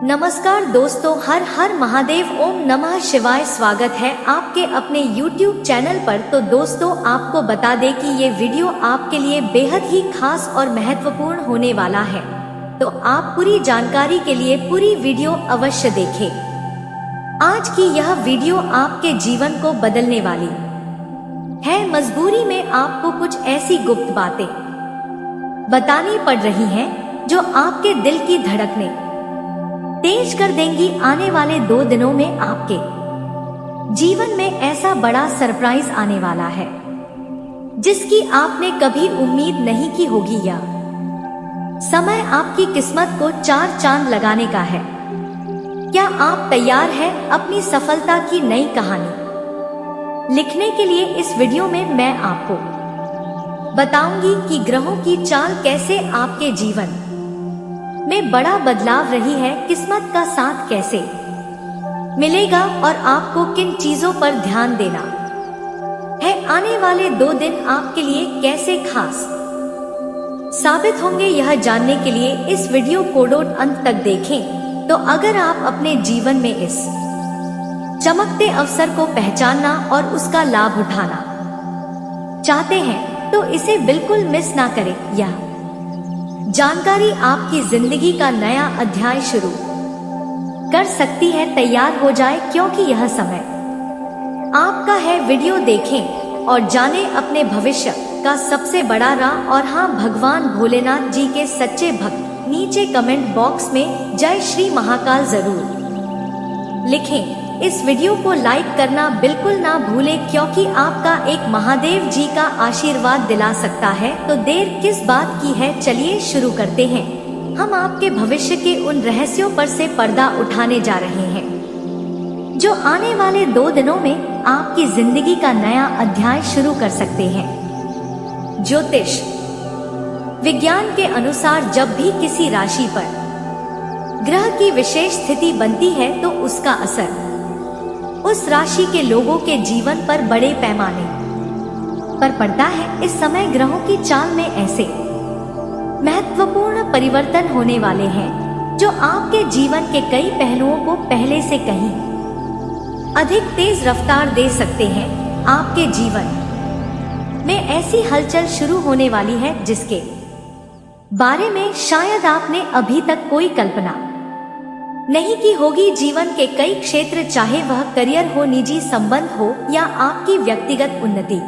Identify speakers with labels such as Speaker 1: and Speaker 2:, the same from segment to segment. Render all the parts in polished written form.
Speaker 1: नमस्कार दोस्तों, हर हर महादेव, ओम नमः शिवाय। स्वागत है आपके अपने YouTube चैनल पर। तो दोस्तों, आपको बता दें कि ये वीडियो आपके लिए बेहद ही खास और महत्वपूर्ण होने वाला है, तो आप पूरी जानकारी के लिए पूरी वीडियो अवश्य देखें। आज की यह वीडियो आपके जीवन को बदलने वाली है। मजबूरी में आपको कुछ ऐसी गुप्त बातें बतानी पड़ रही हैं जो आपके दिल की धड़कने तेज कर देंगी। आने वाले 2 दिनों में आपके जीवन में ऐसा बड़ा सरप्राइज आने वाला है जिसकी आपने कभी उम्मीद नहीं की होगी। यह समय आपकी किस्मत को 4 चांद लगाने का है। क्या आप तैयार हैं अपनी सफलता की नई कहानी लिखने के लिए? इस वीडियो में मैं आपको बताऊंगी कि ग्रहों की चाल कैसे आपके जीवन में बड़ा बदलाव रही है, किस्मत का साथ कैसे मिलेगा और आपको किन चीजों पर ध्यान देना है। आने वाले 2 दिन आपके लिए कैसे खास साबित होंगे, यह जानने के लिए इस वीडियो को अंत तक देखें। तो अगर आप अपने जीवन में इस चमकते अवसर को पहचानना और उसका लाभ उठाना चाहते हैं तो इसे बिल्कुल मिस ना करें। यह जानकारी आपकी जिंदगी का नया अध्याय शुरू कर सकती है। तैयार हो जाए, क्योंकि यह समय आपका है। वीडियो देखें और जानें अपने भविष्य का सबसे बड़ा राह। और हाँ, भगवान भोलेनाथ जी के सच्चे भक्त नीचे कमेंट बॉक्स में जय श्री महाकाल जरूर लिखें। इस वीडियो को लाइक करना बिल्कुल ना भूलें, क्योंकि आपका एक महादेव जी का आशीर्वाद दिला सकता है। तो देर किस बात की है, चलिए शुरू करते हैं। हम आपके भविष्य के उन रहस्यों पर से पर्दा उठाने जा रहे हैं जो आने वाले 2 दिनों में आपकी जिंदगी का नया अध्याय शुरू कर सकते हैं। ज्योतिष विज्ञान के अनुसार जब भी किसी राशि पर ग्रह की विशेष स्थिति बनती है तो उसका असर उस राशि के लोगों के जीवन पर बड़े पैमाने पर पड़ता है। इस समय ग्रहों की चाल में ऐसे महत्वपूर्ण परिवर्तन होने वाले हैं जो आपके जीवन के कई पहलुओं को पहले से कहीं अधिक तेज रफ्तार दे सकते हैं। आपके जीवन में ऐसी हलचल शुरू होने वाली है जिसके बारे में शायद आपने अभी तक कोई कल्पना नहीं की होगी। जीवन के कई क्षेत्र, चाहे वह करियर हो, निजी संबंध हो या आपकी व्यक्तिगत उन्नति,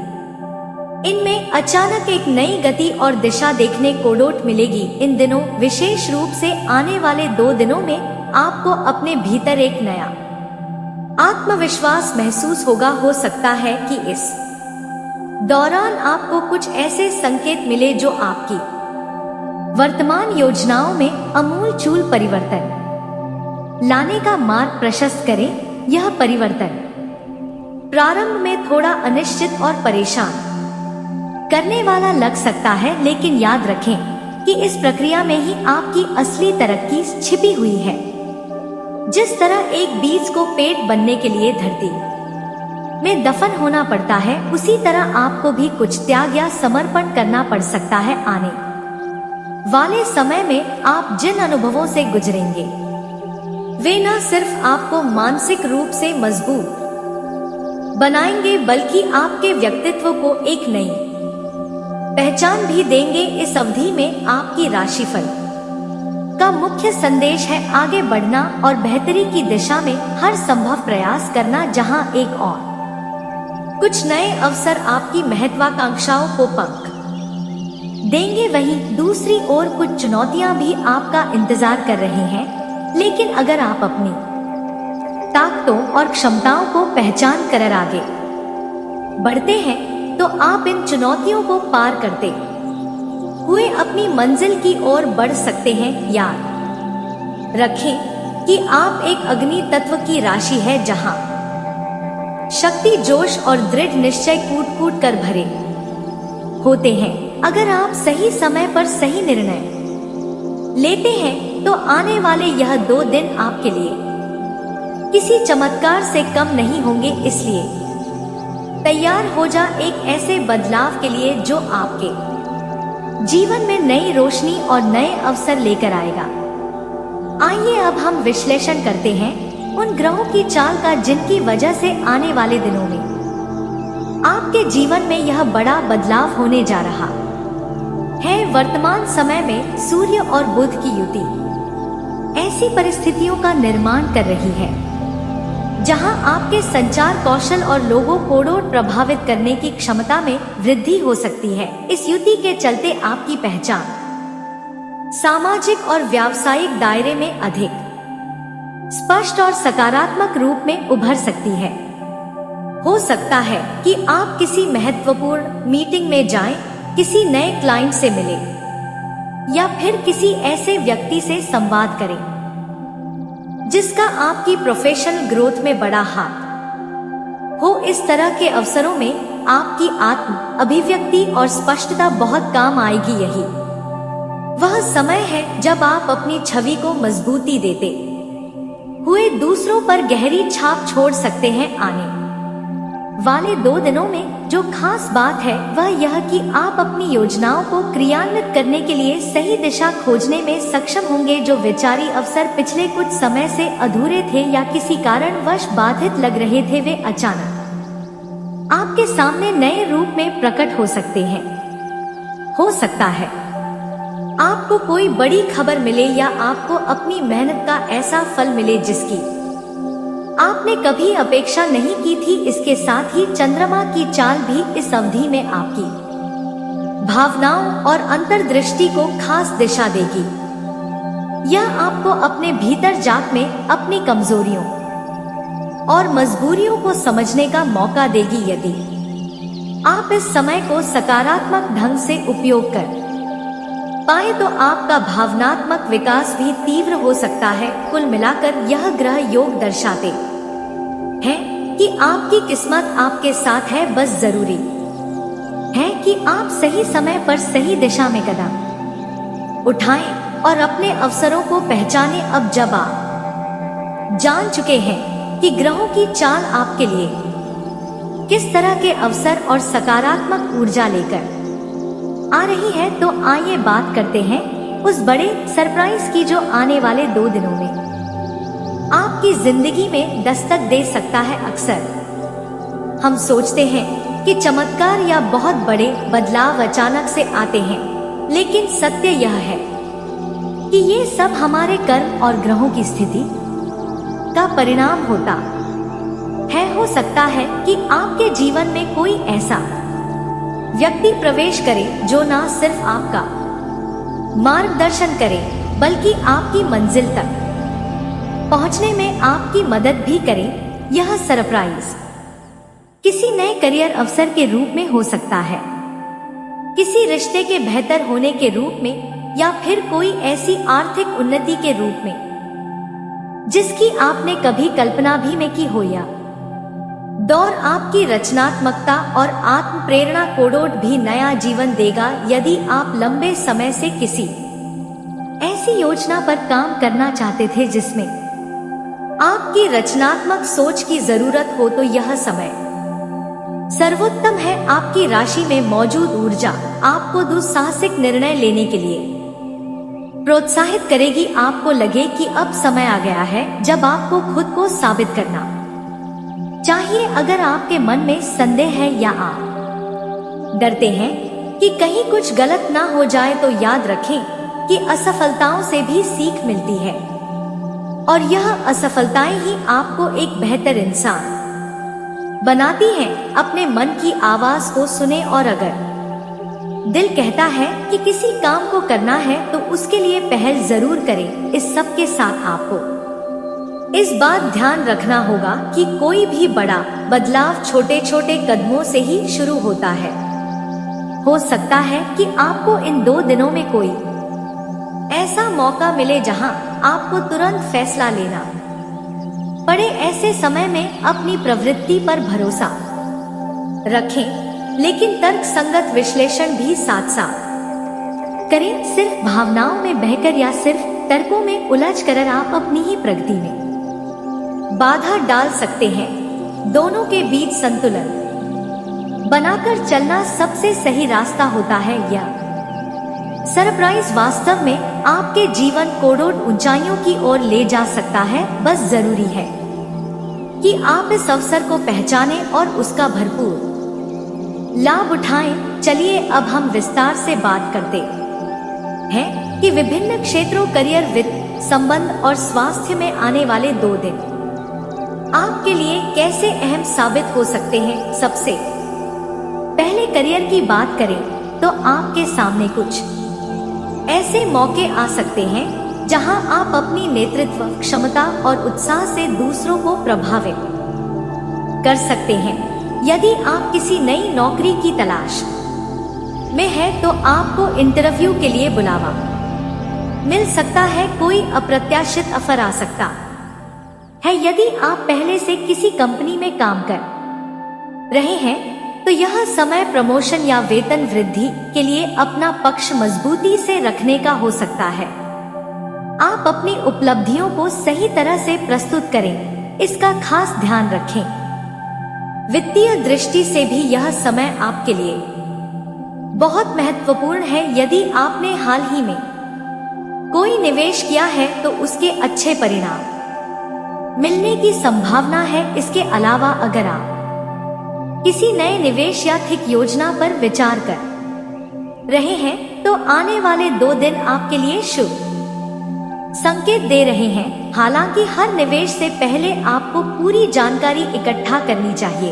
Speaker 1: इनमें अचानक एक नई गति और दिशा देखने को मिलेगी। इन दिनों, विशेष रूप से आने वाले 2 दिनों में, आपको अपने भीतर एक नया आत्मविश्वास महसूस होगा। हो सकता है कि इस दौरान आपको कुछ ऐसे संकेत मिले जो आपकी वर्तमान योजनाओं में आमूल-चूल परिवर्तन लाने का मार्ग प्रशस्त करें। यह परिवर्तन प्रारंभ में थोड़ा अनिश्चित और परेशान करने वाला लग सकता है, लेकिन याद रखें कि इस प्रक्रिया में ही आपकी असली तरक्की छिपी हुई है। जिस तरह एक बीज को पेड़ बनने के लिए धरती में दफन होना पड़ता है, उसी तरह आपको भी कुछ त्याग या समर्पण करना पड़ सकता है। आने वाले समय में आप जिन अनुभवों से गुजरेंगे वे न सिर्फ आपको मानसिक रूप से मजबूत बनाएंगे, बल्कि आपके व्यक्तित्व को एक नई पहचान भी देंगे। इस अवधि में आपकी राशिफल का मुख्य संदेश है आगे बढ़ना और बेहतरी की दिशा में हर संभव प्रयास करना। जहां एक और कुछ नए अवसर आपकी महत्वाकांक्षाओं को पंख देंगे, वहीं दूसरी ओर कुछ चुनौतियां भी आपका इंतजार कर रही हैं। लेकिन अगर आप अपनी ताकतों और क्षमताओं को पहचान कर आगे बढ़ते हैं तो आप इन चुनौतियों को पार करते हुए अपनी मंजिल की ओर बढ़ सकते हैं। याद रखें कि आप एक अग्नि तत्व की राशि है, जहां शक्ति, जोश और दृढ़ निश्चय कूट-कूट कर भरे होते हैं। अगर आप सही समय पर सही निर्णय लेते हैं तो आने वाले यह 2 दिन आपके लिए किसी चमत्कार से कम नहीं होंगे। इसलिए तैयार हो जा एक ऐसे बदलाव के लिए जो आपके जीवन में नई रोशनी और नए अवसर लेकर आएगा। आइए अब हम विश्लेषण करते हैं उन ग्रहों की चाल का जिनकी वजह से आने वाले दिनों में आपके जीवन में यह बड़ा बदलाव होने जा रहा है। वर्तमान समय में सूर्य और बुध की युति ऐसी परिस्थितियों का निर्माण कर रही है जहां आपके संचार कौशल और लोगों को प्रभावित करने की क्षमता में वृद्धि हो सकती है। इस युति के चलते आपकी पहचान सामाजिक और व्यावसायिक दायरे में अधिक स्पष्ट और सकारात्मक रूप में उभर सकती है। हो सकता है कि आप किसी महत्वपूर्ण मीटिंग में जाएं, किसी नए क्लाइंट से मिलें या फिर किसी ऐसे व्यक्ति से संवाद करें जिसका आपकी प्रोफेशनल ग्रोथ में बड़ा हाथ हो। इस तरह के अवसरों में आपकी आत्म अभिव्यक्ति और स्पष्टता बहुत काम आएगी। यही वह समय है जब आप अपनी छवि को मजबूती देते हुए दूसरों पर गहरी छाप छोड़ सकते हैं। आने वाले 2 दिनों में जो खास बात है वह यह कि आप अपनी योजनाओं को क्रियान्वित करने के लिए सही दिशा खोजने में सक्षम होंगे। जो विचारी अवसर पिछले कुछ समय से अधूरे थे या किसी कारणवश बाधित लग रहे थे, वे अचानक आपके सामने नए रूप में प्रकट हो सकते हैं। हो सकता है आपको कोई बड़ी खबर मिले या आपको अपनी मेहनत का ऐसा फल मिले जिसकी आपने कभी अपेक्षा नहीं की थी। इसके साथ ही चंद्रमा की चाल भी इस अवधि में आपकी भावनाओं और अंतर्दृष्टि को खास दिशा देगी। यह आपको अपने भीतर जात में अपनी कमजोरियों और मजबूरियों को समझने का मौका देगी। यदि आप इस समय को सकारात्मक ढंग से उपयोग कर पाए तो आपका भावनात्मक विकास भी तीव्र हो सकता है। कुल मिलाकर यह ग्रह योग दर्शाते हैं कि आपकी किस्मत आपके साथ है। बस जरूरी है कि आप सही समय पर सही दिशा में कदम उठाएं और अपने अवसरों को पहचानें। अब जब आप जान चुके हैं कि ग्रहों की चाल आपके लिए किस तरह के अवसर और सकारात्मक ऊर्जा लेकर आ रही है, तो आइए बात करते हैं उस बड़े सरप्राइज की जो आने वाले 2 दिनों में आपकी जिंदगी में दस्तक दे सकता है। अक्सर हम सोचते हैं कि चमत्कार या बहुत बड़े बदलाव अचानक से आते हैं, लेकिन सत्य यह है कि ये सब हमारे कर्म और ग्रहों की स्थिति का परिणाम होता है। हो सकता है कि आपके जीवन में कोई ऐसा व्यक्ति प्रवेश करे जो न सिर्फ आपका मार्गदर्शन करे बल्कि आपकी मंजिल तक पहुंचने में आपकी मदद भी करे। यह सरप्राइज किसी नए करियर अवसर के रूप में हो सकता है, किसी रिश्ते के बेहतर होने के रूप में, या फिर कोई ऐसी आर्थिक उन्नति के रूप में जिसकी आपने कभी कल्पना भी नहीं की हो। या दौर आपकी रचनात्मकता और आत्म प्रेरणा को भी नया जीवन देगा। यदि आप लंबे समय से किसी ऐसी योजना पर काम करना चाहते थे जिसमें आपकी रचनात्मक सोच की जरूरत हो, तो यह समय सर्वोत्तम है। आपकी राशि में मौजूद ऊर्जा आपको दुस्साहसिक निर्णय लेने के लिए प्रोत्साहित करेगी। आपको लगे कि अब समय आ गया है जब आपको खुद को साबित करना चाहिए। अगर आपके मन में संदेह है या आप डरते हैं कि कहीं कुछ गलत ना हो जाए, तो याद रखें कि असफलताओं से भी सीख मिलती है और यह असफलताएं ही आपको एक बेहतर इंसान बनाती हैं। अपने मन की आवाज को सुने और अगर दिल कहता है कि किसी काम को करना है तो उसके लिए पहल जरूर करें। इस सब के साथ आपको इस बात ध्यान रखना होगा कि कोई भी बड़ा बदलाव छोटे छोटे कदमों से ही शुरू होता है। हो सकता है कि आपको इन 2 दिनों में कोई ऐसा मौका मिले जहां आपको तुरंत फैसला लेना पड़े। ऐसे समय में अपनी प्रवृत्ति पर भरोसा रखें, लेकिन तर्क संगत विश्लेषण भी साथ साथ करें। सिर्फ भावनाओं में बहकर या सिर्फ तर्कों में उलझ कर आप अपनी ही प्रगति में बाधा डाल सकते हैं। दोनों के बीच संतुलन बनाकर चलना सबसे सही रास्ता होता है। या सरप्राइज वास्तव में आपके जीवन कोडोड ऊंचाइयों की ओर ले जा सकता है। बस जरूरी है कि आप इस अवसर को पहचानें और उसका भरपूर लाभ उठाएं। चलिए अब हम विस्तार से बात करते हैं कि विभिन्न क्षेत्रों करियर, वित्त, संबंध और स्वास्थ्य में आने वाले 2 दिन आपके लिए कैसे अहम साबित हो सकते हैं। सबसे पहले करियर की बात करें तो आपके सामने कुछ ऐसे मौके आ सकते हैं जहां आप अपनी नेतृत्व क्षमता और उत्साह से दूसरों को प्रभावित कर सकते हैं। यदि आप किसी नई नौकरी की तलाश में है तो आपको इंटरव्यू के लिए बुलावा मिल सकता है। कोई अप्रत्याशित ऑफर आ सकता है। यदि आप पहले से किसी कंपनी में काम कर रहे हैं तो यह समय प्रमोशन या वेतन वृद्धि के लिए अपना पक्ष मजबूती से रखने का हो सकता है। आप अपनी उपलब्धियों को सही तरह से प्रस्तुत करें, इसका खास ध्यान रखें। वित्तीय दृष्टि से भी यह समय आपके लिए बहुत महत्वपूर्ण है। यदि आपने हाल ही में कोई निवेश किया है तो उसके अच्छे परिणाम मिलने की संभावना है। इसके अलावा अगर आप किसी नए निवेश या ठीक योजना पर विचार कर रहे हैं तो आने वाले 2 दिन आपके लिए शुभ संकेत दे रहे हैं। हालांकि हर निवेश से पहले आपको पूरी जानकारी इकट्ठा करनी चाहिए।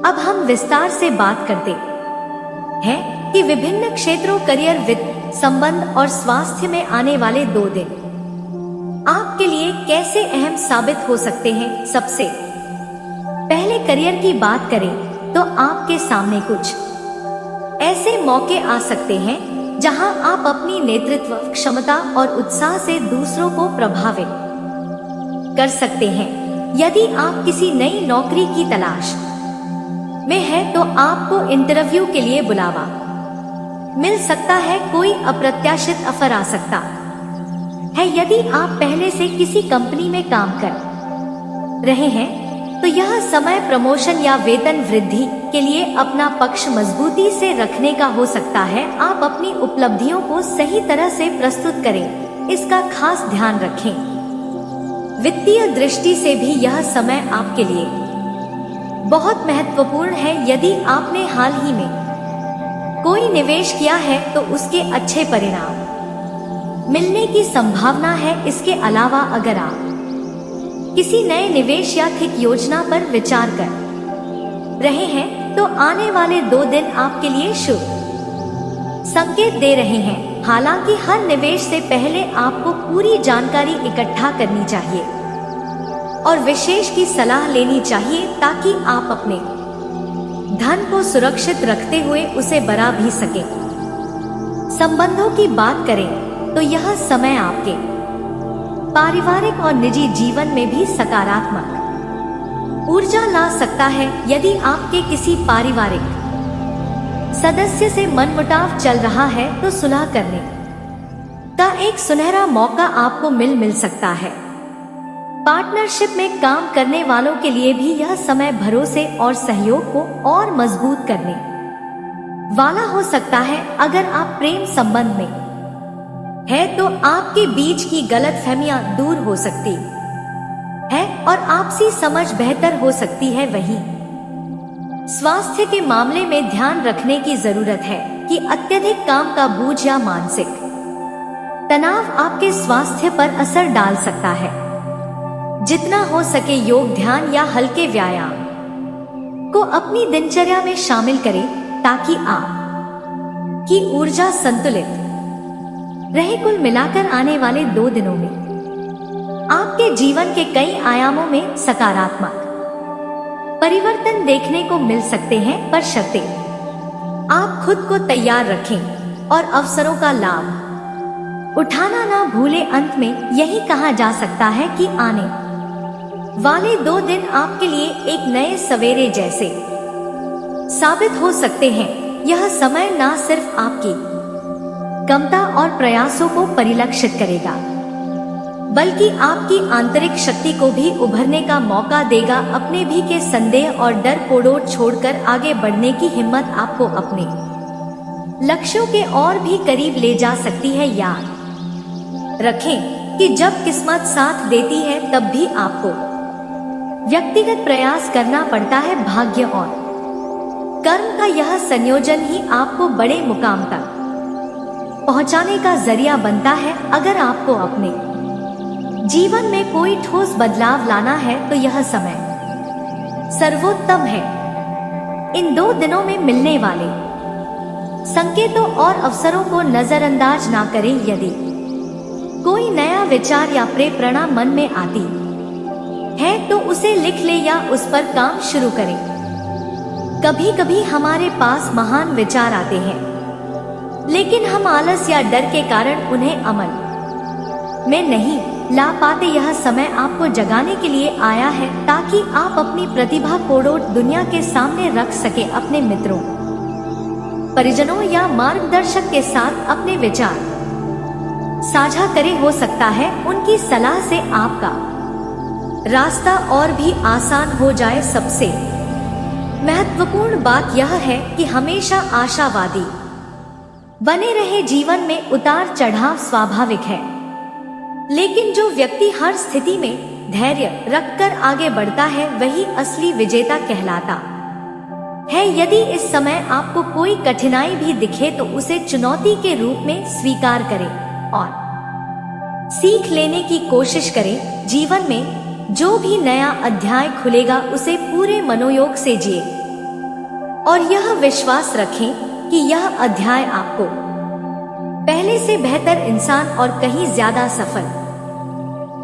Speaker 1: अब हम विस्तार से बात करते हैं कि विभिन्न क्षेत्रों करियर, वित्त, संबंध और स्वास्थ्य में आने वाले 2 दिन आपके लिए कैसे अहम साबित हो सकते हैं। सबसे पहले करियर की बात करें तो आपके सामने कुछ ऐसे मौके आ सकते हैं जहां आप अपनी नेतृत्व क्षमता और उत्साह से दूसरों को प्रभावित कर सकते हैं। यदि आप किसी नई नौकरी की तलाश में है तो आपको इंटरव्यू के लिए बुलावा मिल सकता है। कोई अप्रत्याशित ऑफर आ सकता है। यदि आप पहले से किसी कंपनी में काम कर रहे हैं तो यह समय प्रमोशन या वेतन वृद्धि के लिए अपना पक्ष मजबूती से रखने का हो सकता है। आप अपनी उपलब्धियों को सही तरह से प्रस्तुत करें, इसका खास ध्यान रखें। वित्तीय दृष्टि से भी यह समय आपके लिए बहुत महत्वपूर्ण है। यदि आपने हाल ही में कोई निवेश किया है तो उसके अच्छे परिणाम मिलने की संभावना है। इसके अलावा अगर आप किसी नए निवेश या ठीक योजना पर विचार कर रहे हैं तो आने वाले 2 दिन आपके लिए शुभ संकेत दे रहे हैं। हालांकि हर निवेश से पहले आपको पूरी जानकारी इकट्ठा करनी चाहिए और विशेष की सलाह लेनी चाहिए ताकि आप अपने धन को सुरक्षित रखते हुए उसे बढ़ा भी सकें। संबंधों की बात करें तो यह समय आपके पारिवारिक और निजी जीवन में भी सकारात्मक ऊर्जा ला सकता है। यदि आपके किसी पारिवारिक सदस्य से मनमुटाव चल रहा है तो सुलह करने का एक सुनहरा मौका आपको मिल सकता है। पार्टनरशिप में काम करने वालों के लिए भी यह समय भरोसे और सहयोग को और मजबूत करने वाला हो सकता है। अगर आप प्रेम संबंध में है तो आपके बीच की गलतफहमियां दूर हो सकती है और आपसी समझ बेहतर हो सकती है। वहीं स्वास्थ्य के मामले में ध्यान रखने की जरूरत है कि अत्यधिक काम का बोझ या मानसिक तनाव आपके स्वास्थ्य पर असर डाल सकता है। जितना हो सके योग, ध्यान या हल्के व्यायाम को अपनी दिनचर्या में शामिल करें ताकि आप की ऊर्जा संतुलित रहे। कुल मिलाकर आने वाले 2 दिनों में आपके जीवन के कई आयामों में सकारात्मक परिवर्तन देखने को मिल सकते हैं, पर शर्तें आप खुद को तैयार रखें और अवसरों का लाभ उठाना ना भूलें। अंत में यही कहा जा सकता है कि आने वाले 2 दिन आपके लिए एक नए सवेरे जैसे साबित हो सकते हैं। यह समय ना सिर्फ आपकी क्षमता और प्रयासों को परिलक्षित करेगा बल्कि आपकी आंतरिक शक्ति को भी उभरने का मौका देगा। अपने भी के संदेह और डर को छोड़कर आगे बढ़ने की हिम्मत आपको अपने लक्ष्यों के और भी करीब ले जा सकती है। याद रखें कि जब किस्मत साथ देती है तब भी आपको व्यक्तिगत प्रयास करना पड़ता है। भाग्य और कर्म का यह संयोजन ही आपको बड़े मुकाम तक पहुंचाने का जरिया बनता है। अगर आपको अपने जीवन में कोई ठोस बदलाव लाना है तो यह समय सर्वोत्तम है। इन 2 दिनों में मिलने वाले संकेतों और अवसरों को नजरअंदाज ना करें। यदि कोई नया विचार या प्रेरणा मन में आती है तो उसे लिख ले या उस पर काम शुरू करें। कभी कभी हमारे पास महान विचार आते हैं, लेकिन हम आलस या डर के कारण उन्हें अमल में नहीं ला पाते। यह समय आपको जगाने के लिए आया है ताकि आप अपनी प्रतिभा को दुनिया के सामने रख सके। अपने मित्रों, परिजनों या मार्गदर्शक के साथ अपने विचार साझा करें। हो सकता है उनकी सलाह से आपका रास्ता और भी आसान हो जाए। सबसे महत्वपूर्ण बात यह है कि हमेशा आशावादी बने रहे। जीवन में उतार चढ़ाव स्वाभाविक है, लेकिन जो व्यक्ति हर स्थिति में धैर्य रखकर आगे बढ़ता है वही असली विजेता कहलाता है। यदि इस समय आपको कोई कठिनाई भी दिखे तो उसे चुनौती के रूप में स्वीकार करें और सीख लेने की कोशिश करें। जीवन में जो भी नया अध्याय खुलेगा उसे पूरे मनोयोग से जिए और यह विश्वास रखें कि यह अध्याय आपको पहले से बेहतर इंसान और कहीं ज्यादा सफल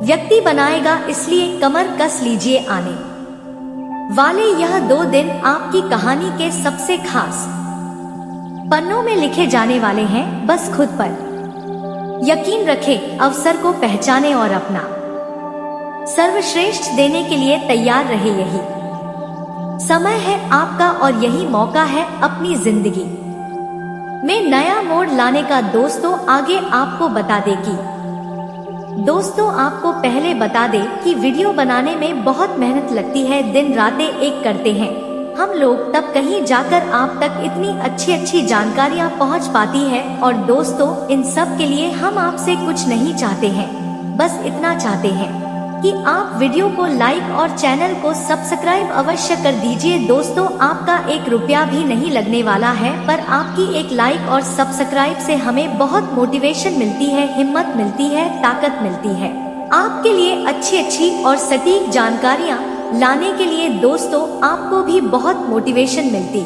Speaker 1: व्यक्ति बनाएगा। इसलिए कमर कस लीजिए। आने वाले यह 2 दिन आपकी कहानी के सबसे खास पन्नों में लिखे जाने वाले हैं। बस खुद पर यकीन रखें, अवसर को पहचाने और अपना सर्वश्रेष्ठ देने के लिए तैयार रहे। यही समय है आपका और यही मौका है अपनी जिंदगी में नया मोड़ लाने का। दोस्तों, आगे आपको बता दे कि आपको पहले बता दे कि वीडियो बनाने में बहुत मेहनत लगती है। दिन रातें एक करते हैं हम लोग, तब कहीं जाकर आप तक इतनी अच्छी जानकारियां पहुंच पाती है। और दोस्तों, इन सब के लिए हम आपसे कुछ नहीं चाहते हैं, बस इतना चाहते हैं कि आप वीडियो को लाइक और चैनल को सब्सक्राइब अवश्य कर दीजिए। दोस्तों, आपका 1 रुपया भी नहीं लगने वाला है, पर आपकी एक लाइक और सब्सक्राइब से हमें बहुत मोटिवेशन मिलती है, हिम्मत मिलती है, ताकत मिलती है आपके लिए अच्छी और सटीक जानकारियाँ लाने के लिए। दोस्तों, आपको भी बहुत मोटिवेशन मिलती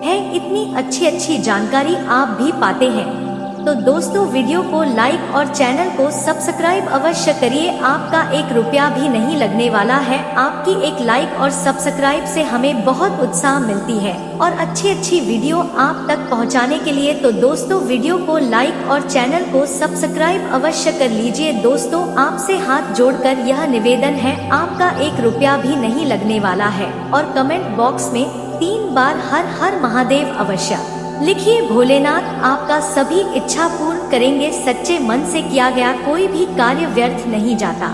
Speaker 1: है, इतनी अच्छी जानकारी आप भी पाते हैं। तो दोस्तों, वीडियो को लाइक और चैनल को सब्सक्राइब अवश्य करिए। आपका 1 रुपया भी नहीं लगने वाला है। आपकी एक लाइक और सब्सक्राइब से हमें बहुत उत्साह मिलती है और अच्छी वीडियो आप तक पहुंचाने के लिए। तो दोस्तों, वीडियो को लाइक और चैनल को सब्सक्राइब अवश्य कर लीजिए। दोस्तों, आपसे हाथ जोड़कर यह निवेदन है, आपका 1 रुपया भी नहीं लगने वाला है और कमेंट बॉक्स में 3 बार हर हर महादेव अवश्य लिखिए। भोलेनाथ आपका सभी इच्छा पूर्ण करेंगे। सच्चे मन से किया गया कोई भी कार्य व्यर्थ नहीं जाता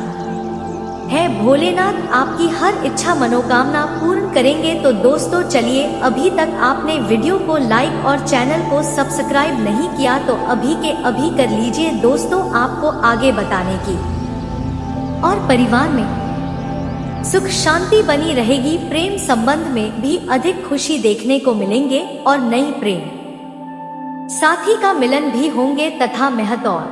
Speaker 1: है। भोलेनाथ आपकी हर इच्छा मनोकामना पूर्ण करेंगे। तो दोस्तों, चलिए, अभी तक आपने वीडियो को लाइक और चैनल को सब्सक्राइब नहीं किया तो अभी के अभी कर लीजिए। दोस्तों, आपको आगे बताने की और परिवार में सुख शांति बनी रहेगी। प्रेम संबंध में भी अधिक खुशी देखने को मिलेंगे और नई प्रेम साथी का मिलन भी होंगे तथा मेहनत और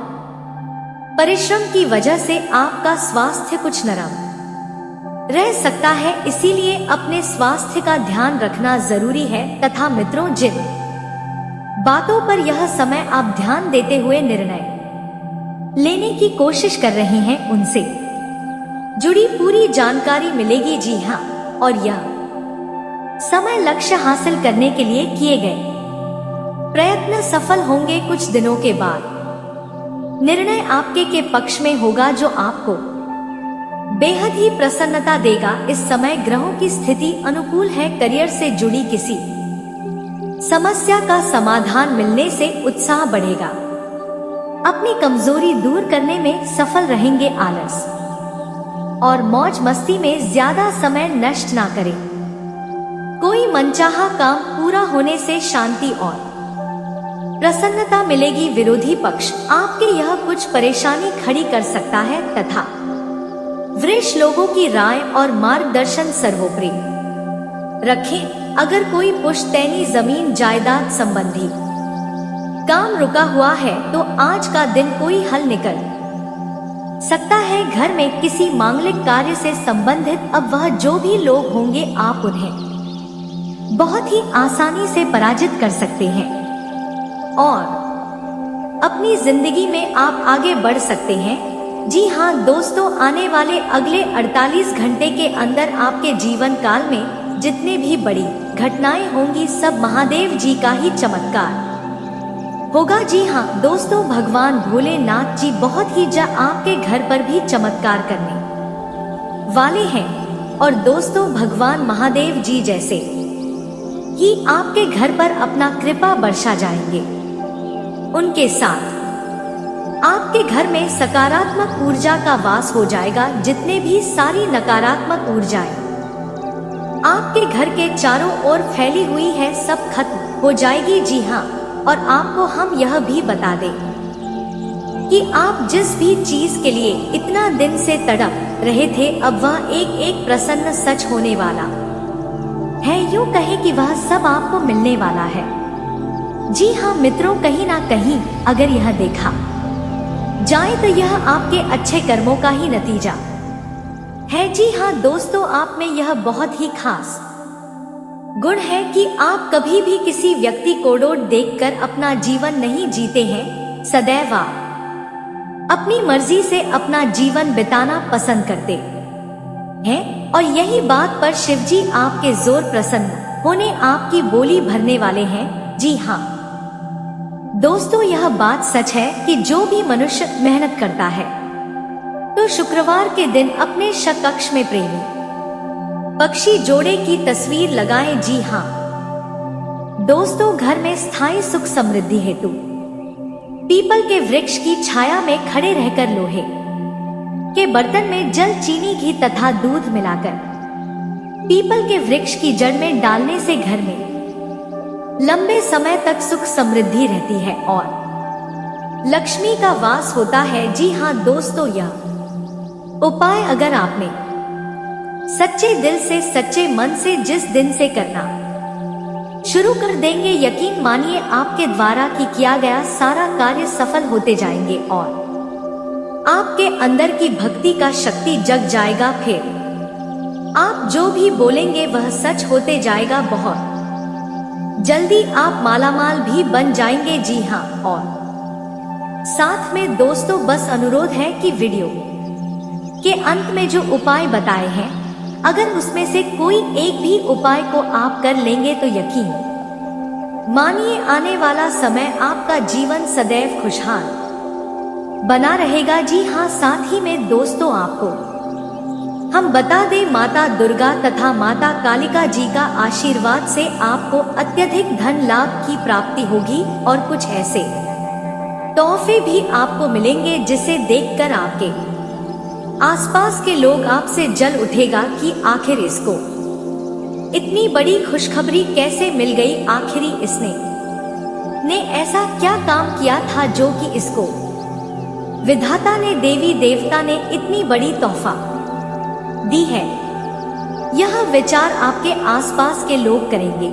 Speaker 1: परिश्रम की वजह से आपका स्वास्थ्य कुछ नरम रह सकता है। इसीलिए अपने स्वास्थ्य का ध्यान रखना जरूरी है। तथा मित्रों, जिन बातों पर यह समय आप ध्यान देते हुए निर्णय लेने की कोशिश कर रहे हैं उनसे जुड़ी पूरी जानकारी मिलेगी। जी हाँ, और यह समय लक्ष्य हासिल करने के लिए किए गए प्रयत्न सफल होंगे। कुछ दिनों के बाद निर्णय आपके के पक्ष में होगा जो आपको बेहद ही प्रसन्नता देगा। इस समय ग्रहों की स्थिति अनुकूल है। करियर से जुड़ी किसी समस्या का समाधान मिलने से उत्साह बढ़ेगा। अपनी कमजोरी दूर करने में सफल रहेंगे। आलस और मौज मस्ती में ज्यादा समय नष्ट ना करें। कोई मनचाहा काम पूरा होने से शांति और प्रसन्नता मिलेगी। विरोधी पक्ष आपके यह कुछ परेशानी खड़ी कर सकता है तथा वरिष्ठ लोगों की राय और मार्गदर्शन सर्वोपरि रखें। अगर कोई पुश्तैनी जमीन जायदाद संबंधी काम रुका हुआ है तो आज का दिन कोई हल निकल सकता है। घर में किसी मांगलिक कार्य से संबंधित अब वह जो भी लोग होंगे आप उन्हें बहुत ही आसानी से पराजित कर सकते हैं और अपनी जिंदगी में आप आगे बढ़ सकते हैं। जी हाँ दोस्तों, आने वाले अगले 48 घंटे के अंदर आपके जीवन काल में जितने भी बड़ी घटनाएं होंगी सब महादेव जी का ही चमत्कार होगा। जी हाँ दोस्तों, भगवान भोलेनाथ जी बहुत ही आपके घर पर भी चमत्कार करने वाले हैं और दोस्तों भगवान महादेव जी जैसे ही आपके घर पर अपना कृपा बरसा जाएंगे। उनके साथ आपके घर में सकारात्मक ऊर्जा का वास हो जाएगा। जितने भी सारी नकारात्मक ऊर्जाएं आपके घर के चारों ओर फैली हुई है सब खत्म हो जाएगी। जी हाँ, और आपको हम यह भी बता दें कि आप जिस भी चीज के लिए इतना दिन से तड़प रहे थे अब वह एक एक प्रसन्न सच होने वाला है। यूं कहें कि वह सब आपको मिलने वाला है। जी हाँ मित्रों, कहीं ना कहीं अगर यह देखा जाए तो यह आपके अच्छे कर्मों का ही नतीजा है। जी हाँ दोस्तों, आप में यह बहुत ही खास गुण है कि आप कभी भी किसी व्यक्ति को डोट देखकर अपना जीवन नहीं जीते हैं। सदैव आप अपनी मर्जी से अपना जीवन बिताना पसंद करते हैं और यही बात पर शिवजी आपके जोर प्रसन्न होने आपकी बोली भरने वाले हैं। जी हाँ दोस्तों, यह बात सच है कि जो भी मनुष्य मेहनत करता है तो शुक्रवार के दिन अपने कक्ष में प्रेमी पक्षी जोड़े की तस्वीर लगाएं। जी हाँ दोस्तों, घर में स्थायी सुख समृद्धि हेतु पीपल के वृक्ष की छाया में खड़े रहकर लोहे के बर्तन में जल, चीनी, घी तथा दूध मिलाकर पीपल के वृक्ष की जड़ में डालने से घर में लंबे समय तक सुख समृद्धि रहती है और लक्ष्मी का वास होता है। जी हाँ दोस्तों, यह उपाय अगर आपने सच्चे दिल से सच्चे मन से जिस दिन से करना शुरू कर देंगे, यकीन मानिए आपके द्वारा किया गया सारा कार्य सफल होते जाएंगे और आपके अंदर की भक्ति का शक्ति जग जाएगा। फिर आप जो भी बोलेंगे वह सच होते जाएगा। बहुत जल्दी आप मालामाल भी बन जाएंगे। जी हाँ, और साथ में दोस्तों बस अनुरोध है कि वीडियो के अंत में जो उपाय बताए हैं अगर उसमें से कोई एक भी उपाय को आप कर लेंगे तो यकीन मानिए आने वाला समय आपका जीवन सदैव खुशहाल बना रहेगा। जी हाँ, साथ ही में दोस्तों आपको हम बता दें माता दुर्गा तथा माता कालिका जी का आशीर्वाद से आपको अत्यधिक धन लाभ की प्राप्ति होगी और कुछ ऐसे तोहफे भी आपको मिलेंगे जिसे देखकर आपके आसपास के लोग आपसे जल उठेगा कि आखिर इसको इतनी बड़ी खुशखबरी कैसे मिल गई। आखिरी इसने ऐसा क्या काम किया था जो कि इसको विधाता ने देवी देवता ने इतनी बड़ी तोहफा दी है। यह विचार आपके आसपास के लोग करेंगे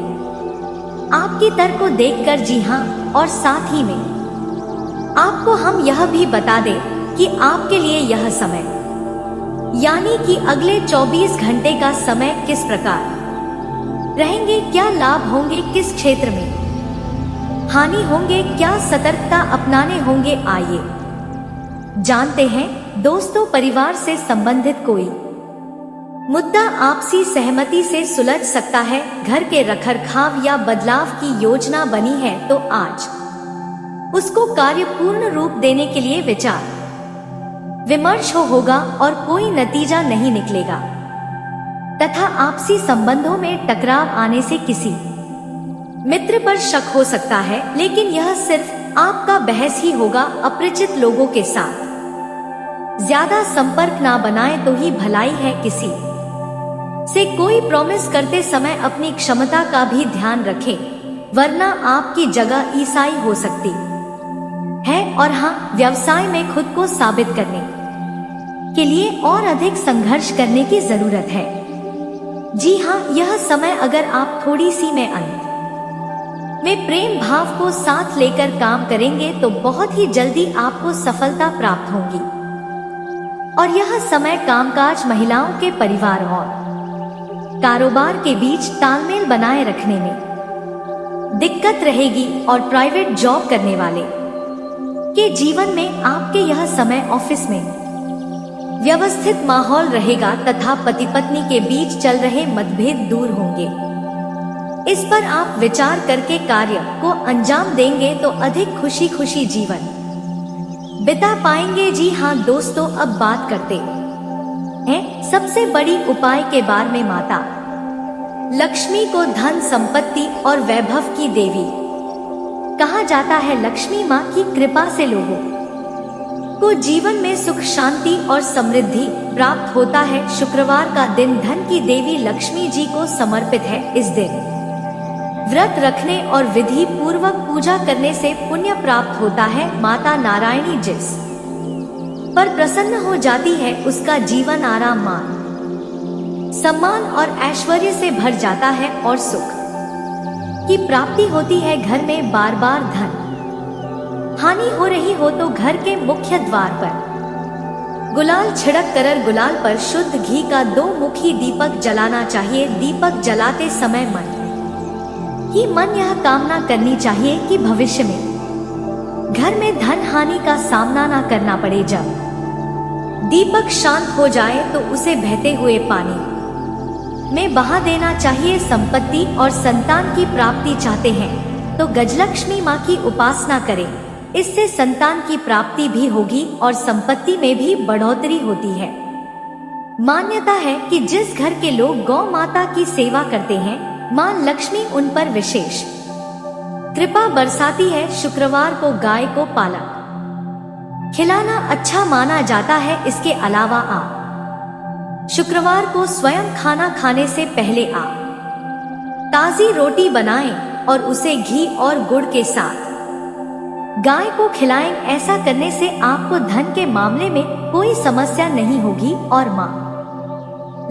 Speaker 1: आपकी तर्क को देखकर। जी हाँ, और साथ ही में आपको हम यह भी बता दें कि आपके लिए यह समय यानी कि अगले 24 घंटे का समय किस प्रकार रहेंगे, क्या लाभ होंगे, किस क्षेत्र में हानि होंगे, क्या सतर्कता अपनाने होंगे, आइए जानते हैं दोस्तों। परिवार से संबंधित कोई मुद्दा आपसी सहमति से सुलझ सकता है। घर के रखरखाव या बदलाव की योजना बनी है तो आज उसको कार्य पूर्ण रूप देने के लिए विचार विमर्श होगा और कोई नतीजा नहीं निकलेगा तथा आपसी संबंधों में टकराव आने से किसी मित्र पर शक हो सकता है, लेकिन यह सिर्फ आपका बहस ही होगा। अपरिचित लोगों के साथ ज्यादा संपर्क ना बनाए तो ही भलाई है। किसी से कोई प्रॉमिस करते समय अपनी क्षमता का भी ध्यान रखें वरना आपकी जगह ईसाई हो सकती है। और हाँ, व्यवसाय में खुद को साबित करने के लिए और अधिक संघर्ष करने की जरूरत है। जी हाँ, यह समय अगर आप थोड़ी सी में अंत में प्रेम भाव को साथ लेकर काम करेंगे तो बहुत ही जल्दी आपको सफलता प्राप्त होगी। और यह समय कामकाज, महिलाओं के परिवार और कारोबार के बीच तालमेल बनाए रखने में दिक्कत रहेगी। और प्राइवेट जॉब करने वाले के जीवन में आपके यह समय ऑफिस में व्यवस्थित माहौल रहेगा तथा पति पत्नी के बीच चल रहे मतभेद दूर होंगे। इस पर आप विचार करके कार्य को अंजाम देंगे तो अधिक खुशी खुशी जीवन बिता पाएंगे। जी हाँ दोस्तों, अब बात करते हैं सबसे बड़ी उपाय के बारे में। माता लक्ष्मी को धन, संपत्ति और वैभव की देवी कहा जाता है। लक्ष्मी माँ की कृपा से लोगों को जीवन में सुख, शांति और समृद्धि प्राप्त होता है। शुक्रवार का दिन धन की देवी लक्ष्मी जी को समर्पित है। इस दिन व्रत रखने और विधि पूर्वक पूजा करने से पुण्य प्राप्त होता है। माता नारायणी जिस पर प्रसन्न हो जाती है उसका जीवन आराम, मान, सम्मान और ऐश्वर्य से भर जाता है और सुख की प्राप्ति होती है। घर में बार बार धन हानि हो रही हो तो घर के मुख्य द्वार पर गुलाल छिड़क कर गुलाल पर शुद्ध घी का 2 मुखी दीपक जलाना चाहिए। दीपक जलाते समय मन ही मन यह कामना करनी चाहिए कि भविष्य में घर में धन हानि का सामना न करना पड़े। जब दीपक शांत हो जाए तो उसे बहते हुए पानी में बहा देना चाहिए। संपत्ति और संतान की प्राप्ति चाहते हैं तो गजलक्ष्मी माँ की उपासना करें। इससे संतान की प्राप्ति भी होगी और संपत्ति में भी बढ़ोतरी होती है। मान्यता है कि जिस घर के लोग गौ माता की सेवा करते हैं, माँ लक्ष्मी उन पर विशेष कृपा बरसाती है। शुक्रवार को गाय को पालक खिलाना अच्छा माना जाता है। इसके अलावा आप शुक्रवार को स्वयं खाना खाने से पहले ताजी रोटी बनाएं और उसे घी और गुड़ के साथ गाय को खिलाएं। ऐसा करने से आपको धन के मामले में कोई समस्या नहीं होगी और माँ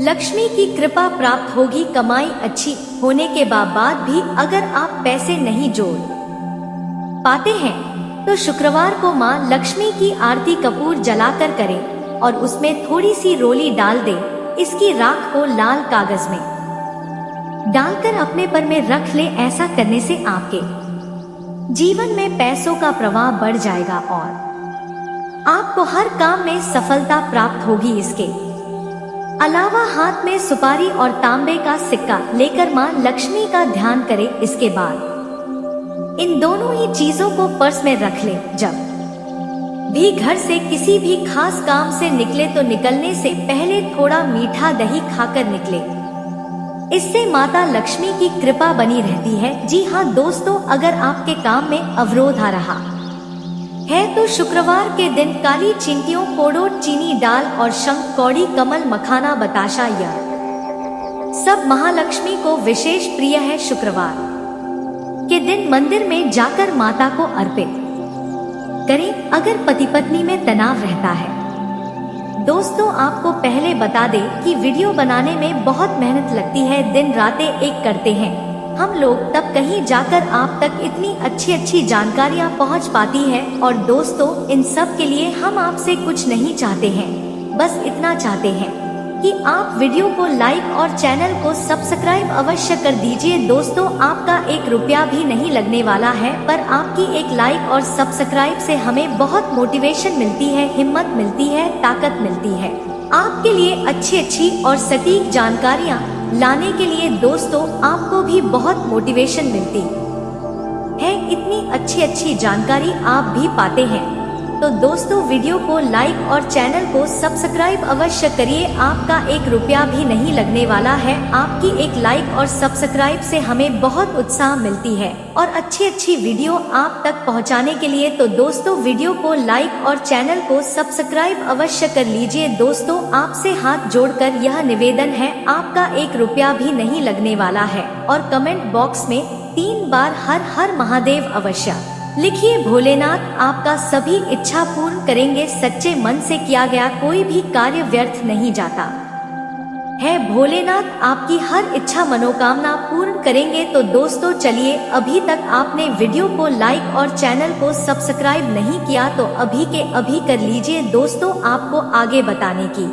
Speaker 1: लक्ष्मी की कृपा प्राप्त होगी। कमाई अच्छी होने के बाद भी अगर आप पैसे नहीं जोड़ पाते हैं तो शुक्रवार को माँ लक्ष्मी की आरती कपूर जलाकर करें और उसमें थोड़ी सी रोली डाल दें। इसकी राख को लाल कागज में डालकर अपने पर में रख ले। ऐसा करने से आपके जीवन में पैसों का प्रवाह बढ़ जाएगा और आपको हर काम में सफलता प्राप्त होगी। इसके अलावा हाथ में सुपारी और तांबे का सिक्का लेकर माँ लक्ष्मी का ध्यान करें। इसके बाद इन दोनों ही चीजों को पर्स में रख ले। जब भी घर से किसी भी खास काम से निकले तो निकलने से पहले थोड़ा मीठा दही खाकर निकले। इससे माता लक्ष्मी की कृपा बनी रहती है। जी हाँ दोस्तों, अगर आपके काम में अवरोध आ रहा है तो शुक्रवार के दिन काली चिंटियों, पोड़ो, चीनी दाल और शंख, कौड़ी, कमल, मखाना, बताशा यह सब महालक्ष्मी को विशेष प्रिय है। शुक्रवार के दिन मंदिर में जाकर माता को अर्पित करें अगर पति पत्नी में तनाव रहता है। दोस्तों, आपको पहले बता दें कि वीडियो बनाने में बहुत मेहनत लगती है, दिन रातें एक करते हैं हम लोग, तब कहीं जाकर आप तक इतनी अच्छी जानकारियाँ पहुँच पाती है। और दोस्तों, इन सब के लिए हम आपसे कुछ नहीं चाहते हैं, बस इतना चाहते हैं कि आप वीडियो को लाइक और चैनल को सब्सक्राइब अवश्य कर दीजिए। दोस्तों, आपका 1 रुपया भी नहीं लगने वाला है, पर आपकी एक लाइक और सब्सक्राइब से हमें बहुत मोटिवेशन मिलती है, हिम्मत मिलती है, ताकत मिलती है आपके लिए अच्छी और सटीक जानकारियाँ लाने के लिए। दोस्तों, आपको भी बहुत मोटिवेशन मिलती है, इतनी अच्छी जानकारी आप भी पाते हैं। तो दोस्तों, वीडियो को लाइक और चैनल को सब्सक्राइब अवश्य करिए। आपका 1 रुपया भी नहीं लगने वाला है, आपकी एक लाइक और सब्सक्राइब से हमें बहुत उत्साह मिलती है और अच्छी वीडियो आप तक पहुंचाने के लिए। तो दोस्तों, वीडियो को लाइक और चैनल को सब्सक्राइब अवश्य कर लीजिए। दोस्तों, आपसे हाथ जोड़कर यह निवेदन है, आपका 1 रुपया भी नहीं लगने वाला है और कमेंट बॉक्स में 3 बार हर हर महादेव अवश्य लिखिए। भोलेनाथ आपका सभी इच्छा पूर्ण करेंगे। सच्चे मन से किया गया कोई भी कार्य व्यर्थ नहीं जाता है। भोलेनाथ आपकी हर इच्छा मनोकामना पूर्ण करेंगे। तो दोस्तों चलिए, अभी तक आपने वीडियो को लाइक और चैनल को सब्सक्राइब नहीं किया तो अभी के अभी कर लीजिए। दोस्तों आपको आगे बताने की,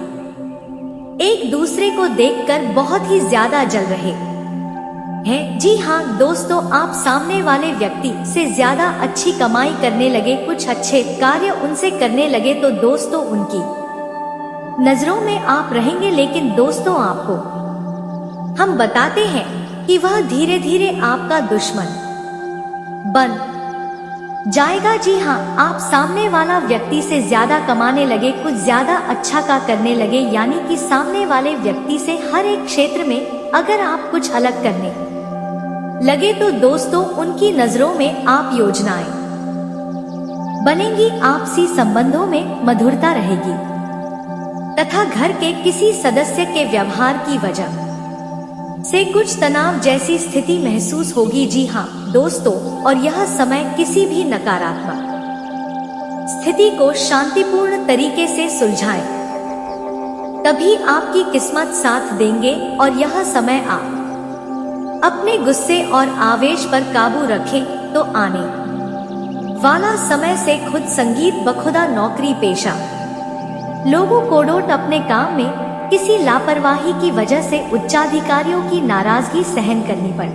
Speaker 1: एक दूसरे को देखकर बहुत ही ज्यादा जल रहे हैं। जी हाँ दोस्तों, आप सामने वाले व्यक्ति से ज्यादा अच्छी कमाई करने लगे, कुछ अच्छे कार्य उनसे करने लगे तो दोस्तों उनकी नजरों में आप रहेंगे। लेकिन दोस्तों आपको हम बताते हैं कि वह धीरे धीरे आपका दुश्मन बन जाएगा। जी हाँ, आप सामने वाला व्यक्ति से ज्यादा कमाने लगे, कुछ ज्यादा अच्छा का करने लगे, यानी कि सामने वाले व्यक्ति से हर एक क्षेत्र में अगर आप कुछ अलग करने लगे तो दोस्तों उनकी नजरों में आप योजनाएं बनेंगी। आपसी संबंधों में मधुरता रहेगी तथा घर के किसी सदस्य के व्यवहार की वजह से कुछ तनाव जैसी स्थिति महसूस होगी। जी हाँ दोस्तों, और यह समय किसी भी नकारात्मक स्थिति को शांतिपूर्ण तरीके से सुलझाएं, तभी आपकी किस्मत साथ देंगे। और यह समय आप अपने गुस्से और आवेश पर काबू रखें तो आने वाला समय से खुद संगीत बखुदा नौकरी पेशा लोगों को डोट अपने काम में किसी लापरवाही की वजह से उच्चाधिकारियों की नाराजगी सहन करनी पड़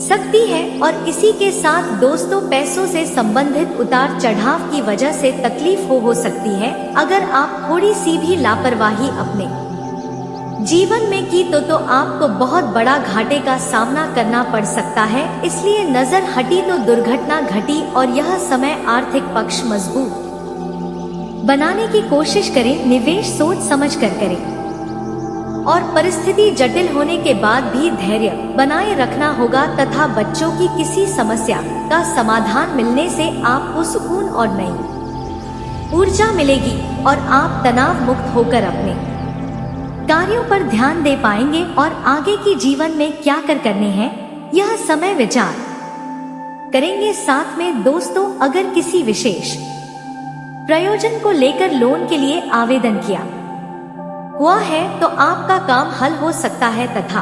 Speaker 1: सकती है। और इसी के साथ दोस्तों पैसों से संबंधित उतार चढ़ाव की वजह से तकलीफ हो सकती है। अगर आप थोड़ी सी भी लापरवाही अपने जीवन में की तो आपको बहुत बड़ा घाटे का सामना करना पड़ सकता है। इसलिए नजर हटी तो दुर्घटना घटी। और यह समय आर्थिक पक्ष मजबूत बनाने की कोशिश करें, निवेश सोच समझ कर करें और परिस्थिति जटिल होने के बाद भी धैर्य बनाए रखना होगा तथा बच्चों की किसी समस्या का समाधान मिलने से आपको सुकून और नई ऊर्जा मिलेगी और आप तनाव मुक्त होकर अपने कार्यों पर ध्यान दे पाएंगे। और आगे की जीवन में क्या करने हैं यह समय विचार करेंगे। साथ में दोस्तों अगर किसी विशेष प्रयोजन को लेकर लोन के लिए आवेदन किया हुआ है तो आपका काम हल हो सकता है तथा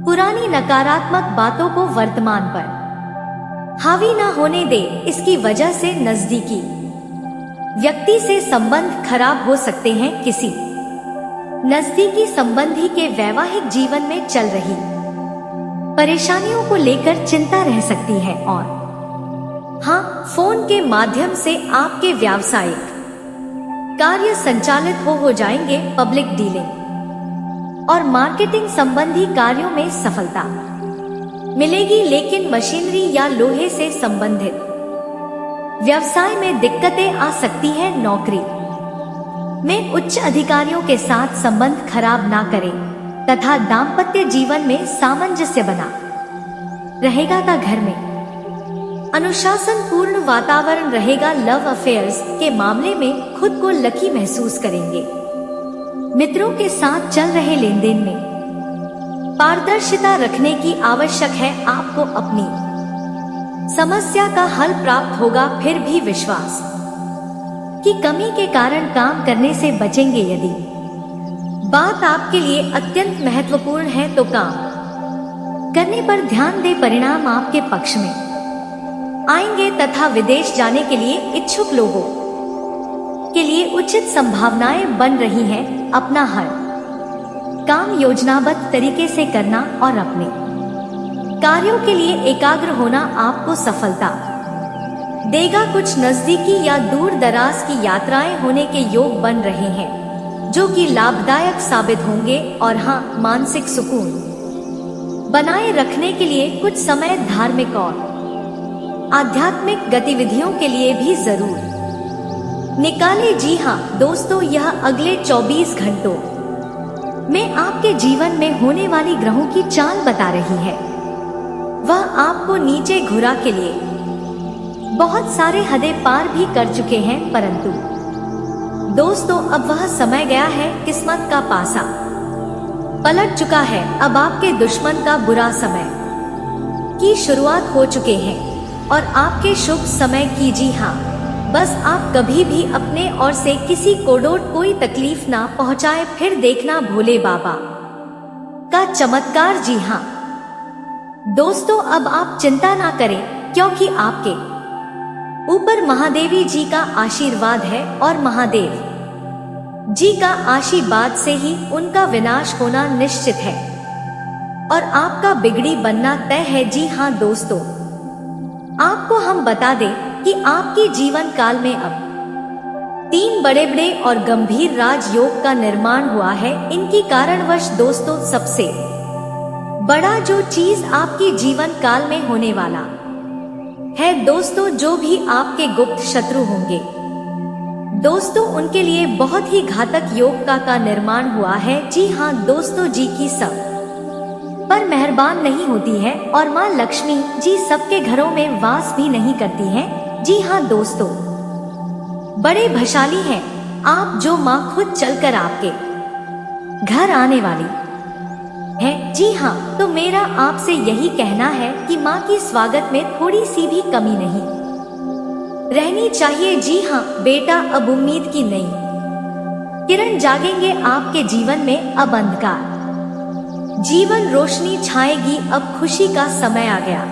Speaker 1: पुरानी नकारात्मक बातों को वर्तमान पर हावी न होने दे। इसकी वजह से नजदीकी व्यक्ति से संबंध खराब हो सकते हैं। किसी नजदीकी संबंधी के वैवाहिक जीवन में चल रही परेशानियों को लेकर चिंता रह सकती है। और हाँ, फोन के माध्यम से आपके व्यावसायिक कार्य संचालित हो जाएंगे। पब्लिक डीलिंग और मार्केटिंग संबंधी कार्यों में सफलता मिलेगी, लेकिन मशीनरी या लोहे से संबंधित व्यवसाय में दिक्कतें आ सकती हैं। नौकरी में उच्च अधिकारियों के साथ संबंध खराब ना करें तथा दाम्पत्य जीवन में सामंजस्य बना रहेगा। का घर में अनुशासन पूर्ण वातावरण रहेगा। लव अफेयर्स के मामले में खुद को लकी महसूस करेंगे। मित्रों के साथ चल रहे लेन देन में पारदर्शिता रखने की आवश्यक है। आपको अपनी समस्या का हल प्राप्त होगा, फिर भी विश्वास की कमी के कारण काम करने से बचेंगे। यदि बात आपके लिए अत्यंत महत्वपूर्ण है तो काम करने पर ध्यान दें। परिणाम आपके पक्ष में आएंगे तथा विदेश जाने के लिए इच्छुक लोगों के लिए उचित संभावनाएं बन रही हैं। अपना हर काम योजनाबद्ध तरीके से करना और अपने कार्यों के लिए एकाग्र होना आपको सफलता देगा। कुछ नजदीकी या दूर दराज की यात्राएं होने के योग बन रहे हैं जो कि लाभदायक साबित होंगे। और हाँ, मानसिक सुकून बनाए रखने के लिए कुछ समय धार्मिक और आध्यात्मिक गतिविधियों के लिए भी जरूर निकाले। जी हाँ दोस्तों, यह अगले 24 घंटों में आपके जीवन में होने वाली ग्रहों की चाल बता रही है। वह आपको नीचे घुरा के लिए बहुत सारे हदें पार भी कर चुके हैं, परंतु दोस्तों अब वह समय गया है। किस्मत का पासा पलट चुका है। अब आपके दुश्मन का बुरा समय की शुरुआत हो चुके हैं और आपके शुभ समय की। जी हाँ, बस आप कभी भी अपने ओर से किसी को कोई तकलीफ ना पहुंचाए, फिर देखना भोले बाबा का चमत्कार। जी हाँ दोस्तों, अब आप चिंता ना करें, क्योंकि आपके ऊपर महादेवी जी का आशीर्वाद है और महादेव जी का आशीर्वाद से ही उनका विनाश होना निश्चित है और आपका बिगड़ी बनना तय है। जी हाँ दोस्तों, आपको हम बता दें कि आपके जीवन काल में अब 3 बड़े बड़े और गंभीर राजयोग का निर्माण हुआ है। इनकी कारणवश दोस्तों, सबसे बड़ा जो चीज आपके जीवन काल में होने वाला है दोस्तों, जो भी आपके गुप्त शत्रु होंगे दोस्तों, उनके लिए बहुत ही घातक योग का निर्माण हुआ है। जी हाँ दोस्तों, जी की सब पर मेहरबान नहीं होती है और माँ लक्ष्मी जी सबके घरों में वास भी नहीं करती हैं। जी हाँ दोस्तों, बड़े भशाली हैं आप, जो माँ खुद चलकर आपके घर आने वाली है। जी हाँ, तो मेरा आपसे यही कहना है कि माँ की स्वागत में थोड़ी सी भी कमी नहीं रहनी चाहिए। जी हाँ बेटा, अब उम्मीद की नई किरण जागेंगे आपके जीवन में। अब अंधकार जीवन रोशनी छाएगी, अब खुशी का समय आ गया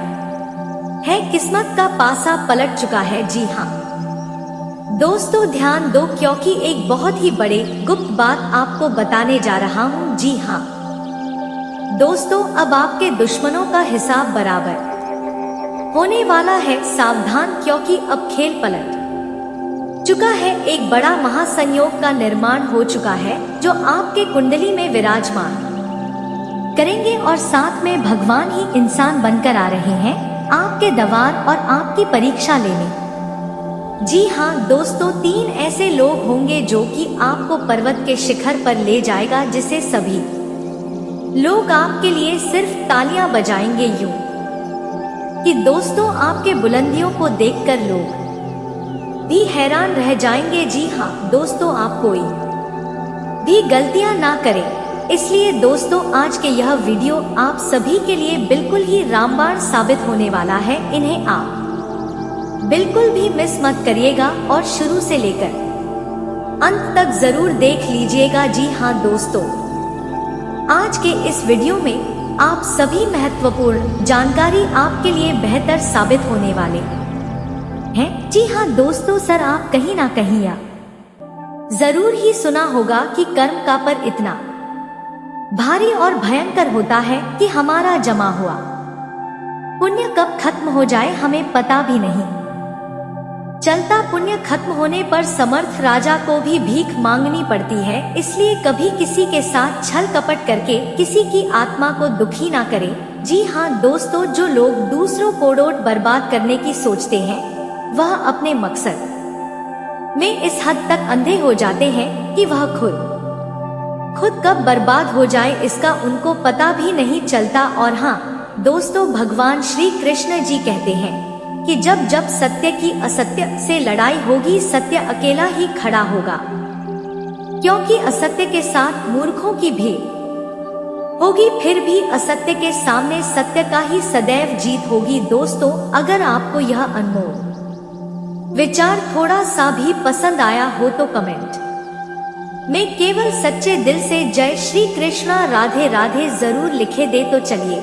Speaker 1: है, किस्मत का पासा पलट चुका है। जी हाँ दोस्तों, ध्यान दो, क्योंकि एक बहुत ही बड़े गुप्त बात आपको बताने जा रहा हूँ। जी हाँ दोस्तों, अब आपके दुश्मनों का हिसाब बराबर होने वाला है। सावधान, क्योंकि अब खेल पलट चुका है। एक बड़ा महासंयोग का निर्माण हो चुका है, जो आपके कुंडली में विराजमान करेंगे और साथ में भगवान ही इंसान बनकर आ रहे हैं आपके दवार और आपकी परीक्षा लेने। जी हाँ दोस्तों, 3 ऐसे लोग होंगे जो कि आपको पर्वत के शिखर पर ले जाएगा, जिसे सभी लोग आपके लिए सिर्फ तालियां बजाएंगे यूं कि दोस्तों, आपके बुलंदियों को देखकर लोग भी हैरान रह जाएंगे। जी हाँ दोस्तों, आप कोई भी गलतियां ना करें। इसलिए दोस्तों, आज के यह वीडियो आप सभी के लिए बिल्कुल ही रामबाण साबित होने वाला है। इन्हें आप बिल्कुल भी मिस मत करिएगा और शुरू से लेकर अंत तक जरूर देख लीजिएगा। जी हाँ दोस्तों, आज के इस वीडियो में आप सभी महत्वपूर्ण जानकारी आपके लिए बेहतर साबित होने वाले हैं। जी हाँ दोस्तों, सर आप कहीं ना कहीं या जरूर ही सुना होगा कि कर्म का पर इतना भारी और भयंकर होता है कि हमारा जमा हुआ पुण्य कब खत्म हो जाए हमें पता भी नहीं चलता। पुण्य खत्म होने पर समर्थ राजा को भी भीख मांगनी पड़ती है। इसलिए कभी किसी के साथ छल कपट करके किसी की आत्मा को दुखी ना करें। जी हाँ दोस्तों, जो लोग दूसरों को बर्बाद करने की सोचते हैं, वह अपने मकसद में इस हद तक अंधे हो जाते हैं कि वह खुद कब बर्बाद हो जाए इसका उनको पता भी नहीं चलता। और हाँ दोस्तों, भगवान श्री कृष्ण जी कहते हैं कि जब जब सत्य की असत्य से लड़ाई होगी, सत्य अकेला ही खड़ा होगा, क्योंकि असत्य के साथ मूर्खों की भीड़ होगी, फिर भी असत्य के सामने सत्य का ही सदैव जीत होगी। दोस्तों, अगर आपको यह अनमोल विचार थोड़ा सा भी पसंद आया हो तो कमेंट में केवल सच्चे दिल से जय श्री कृष्णा राधे राधे जरूर लिखे दे। तो चलिए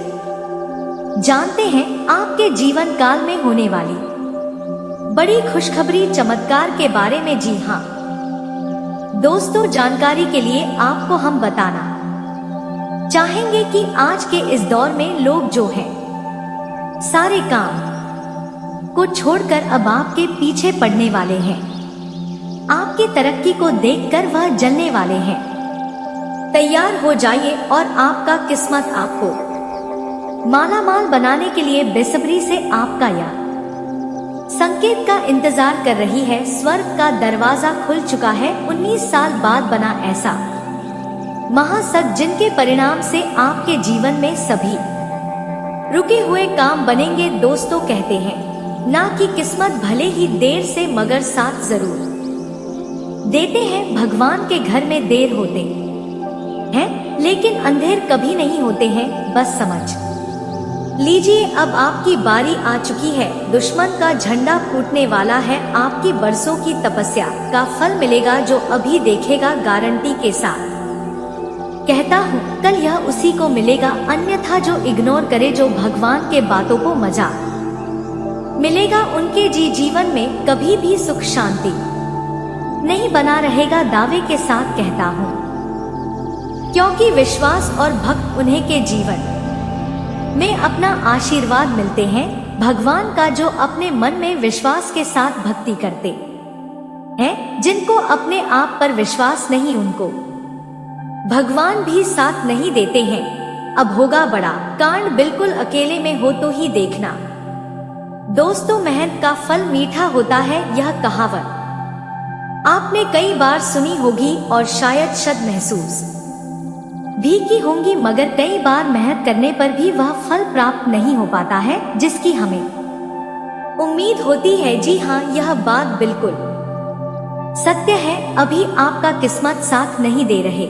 Speaker 1: जानते हैं आपके जीवन काल में होने वाली बड़ी खुशखबरी चमत्कार के बारे में। जी हाँ दोस्तों, जानकारी के लिए आपको हम बताना चाहेंगे कि आज के इस दौर में लोग जो हैं सारे काम को छोड़कर अब आपके पीछे पड़ने वाले हैं। आपकी तरक्की को देखकर वह जलने वाले हैं। तैयार हो जाइए और आपका किस्मत आपको मालामाल बनाने के लिए बेसब्री से आपका यह संकेत का इंतजार कर रही है। स्वर्ग का दरवाजा खुल चुका है। 19 साल बाद बना ऐसा महासग जिनके परिणाम से आपके जीवन में सभी रुके हुए काम बनेंगे। दोस्तों, कहते हैं ना कि किस्मत भले ही देर से मगर साथ जरूर देते हैं। भगवान के घर में देर होते हैं, लेकिन अंधेर कभी नहीं होते हैं। बस समझ लीजिए, अब आपकी बारी आ चुकी है। दुश्मन का झंडा फूटने वाला है। आपकी बरसों की तपस्या का फल मिलेगा, जो अभी देखेगा गारंटी के साथ। कहता हूँ कल यह उसी को मिलेगा, अन्यथा जो इग्नोर करे, जो भगवान के बातों को मजाक मिलेगा, उनके जीवन में कभी भी सुख शांति नहीं बना रहेगा। दावे के साथ कहता हूँ, क्योंकि विश्वास और भक्त उन्हें के जीवन में अपना आशीर्वाद मिलते हैं। भगवान का जो अपने मन में विश्वास के साथ भक्ति करते हैं, जिनको अपने आप पर विश्वास नहीं, उनको भगवान भी साथ नहीं देते हैं। अब होगा बड़ा कांड, बिल्कुल अकेले में हो तो ही देखना। दोस्तों, मेहनत का फल मीठा होता है, यह कहावत आपने कई बार सुनी होगी और शायद शद महसूस भी की होंगी, मगर कई बार मेहनत करने पर भी वह फल प्राप्त नहीं हो पाता है जिसकी हमें उम्मीद होती है। जी हाँ, यह बात बिल्कुल सत्य है। अभी आपका किस्मत साथ नहीं दे रहे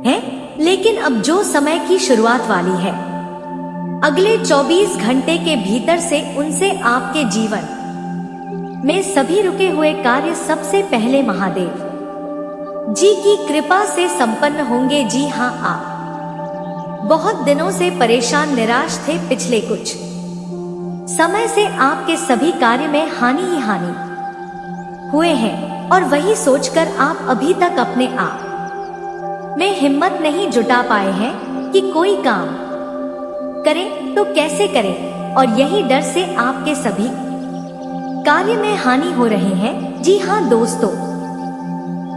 Speaker 1: हैं, लेकिन अब जो समय की शुरुआत वाली है, अगले 24 घंटे के भीतर से उनसे आपके जीवन में सभी रुके हुए कार्य सबसे पहले महादेव जी की कृपा से संपन्न होंगे। जी हाँ, आप बहुत दिनों से परेशान निराश थे। पिछले कुछ समय से आपके सभी कार्य में हानि ही हानि हुए हैं, और वही सोचकर आप अभी तक अपने आप में हिम्मत नहीं जुटा पाए हैं कि कोई काम करें तो कैसे करें, और यही डर से आपके सभी कार्य में हानि हो रहे हैं। जी हाँ दोस्तों,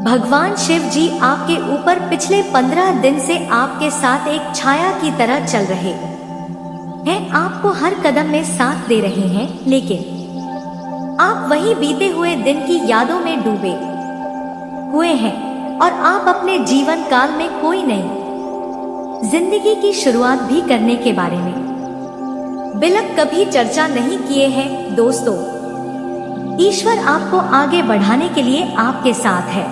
Speaker 1: भगवान शिव जी आपके ऊपर पिछले 15 दिन से आपके साथ एक छाया की तरह चल रहे हैं। आपको हर कदम में साथ दे रहे हैं, लेकिन आप वही बीते हुए दिन की यादों में डूबे हुए हैं, और आप अपने जीवन काल में कोई नई जिंदगी की शुरुआत भी करने के बारे में बिल्कुल कभी चर्चा नहीं किए हैं। दोस्तों, ईश्वर आपको आगे बढ़ाने के लिए आपके साथ है।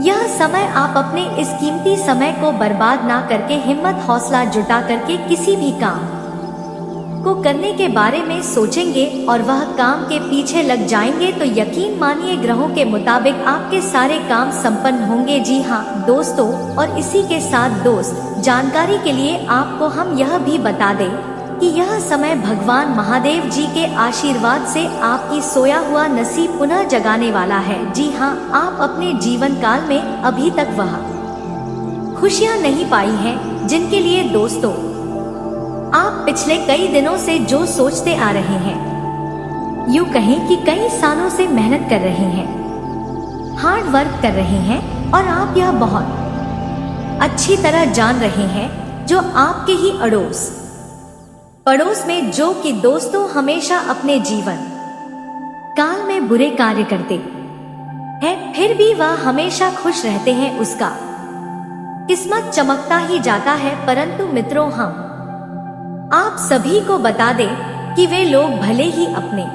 Speaker 1: यह समय आप अपने इस कीमती समय को बर्बाद ना करके हिम्मत हौसला जुटा करके किसी भी काम को करने के बारे में सोचेंगे और वह काम के पीछे लग जाएंगे, तो यकीन मानिए ग्रहों के मुताबिक आपके सारे काम संपन्न होंगे। जी हाँ दोस्तों, और इसी के साथ दोस्त जानकारी के लिए आपको हम यह भी बता दें कि यह समय भगवान महादेव जी के आशीर्वाद से आपकी सोया हुआ नसीब पुनः जगाने वाला है। जी हाँ, आप अपने जीवन काल में अभी तक वह खुशियाँ नहीं पाई हैं जिनके लिए दोस्तों आप पिछले कई दिनों से जो सोचते आ रहे हैं। यूँ कहें कि कई सालों से मेहनत कर रहे हैं, हार्ड वर्क कर रहे हैं, और आप यह बहुत अच्छी तरह जान रहे हैं जो आपके ही पड़ोस में जो कि दोस्तों हमेशा अपने जीवन काल में बुरे कार्य करते हैं, फिर भी वह हमेशा खुश रहते हैं। उसका किस्मत चमकता ही जाता है। परंतु मित्रों, हम आप सभी को बता दें कि वे लोग भले ही अपने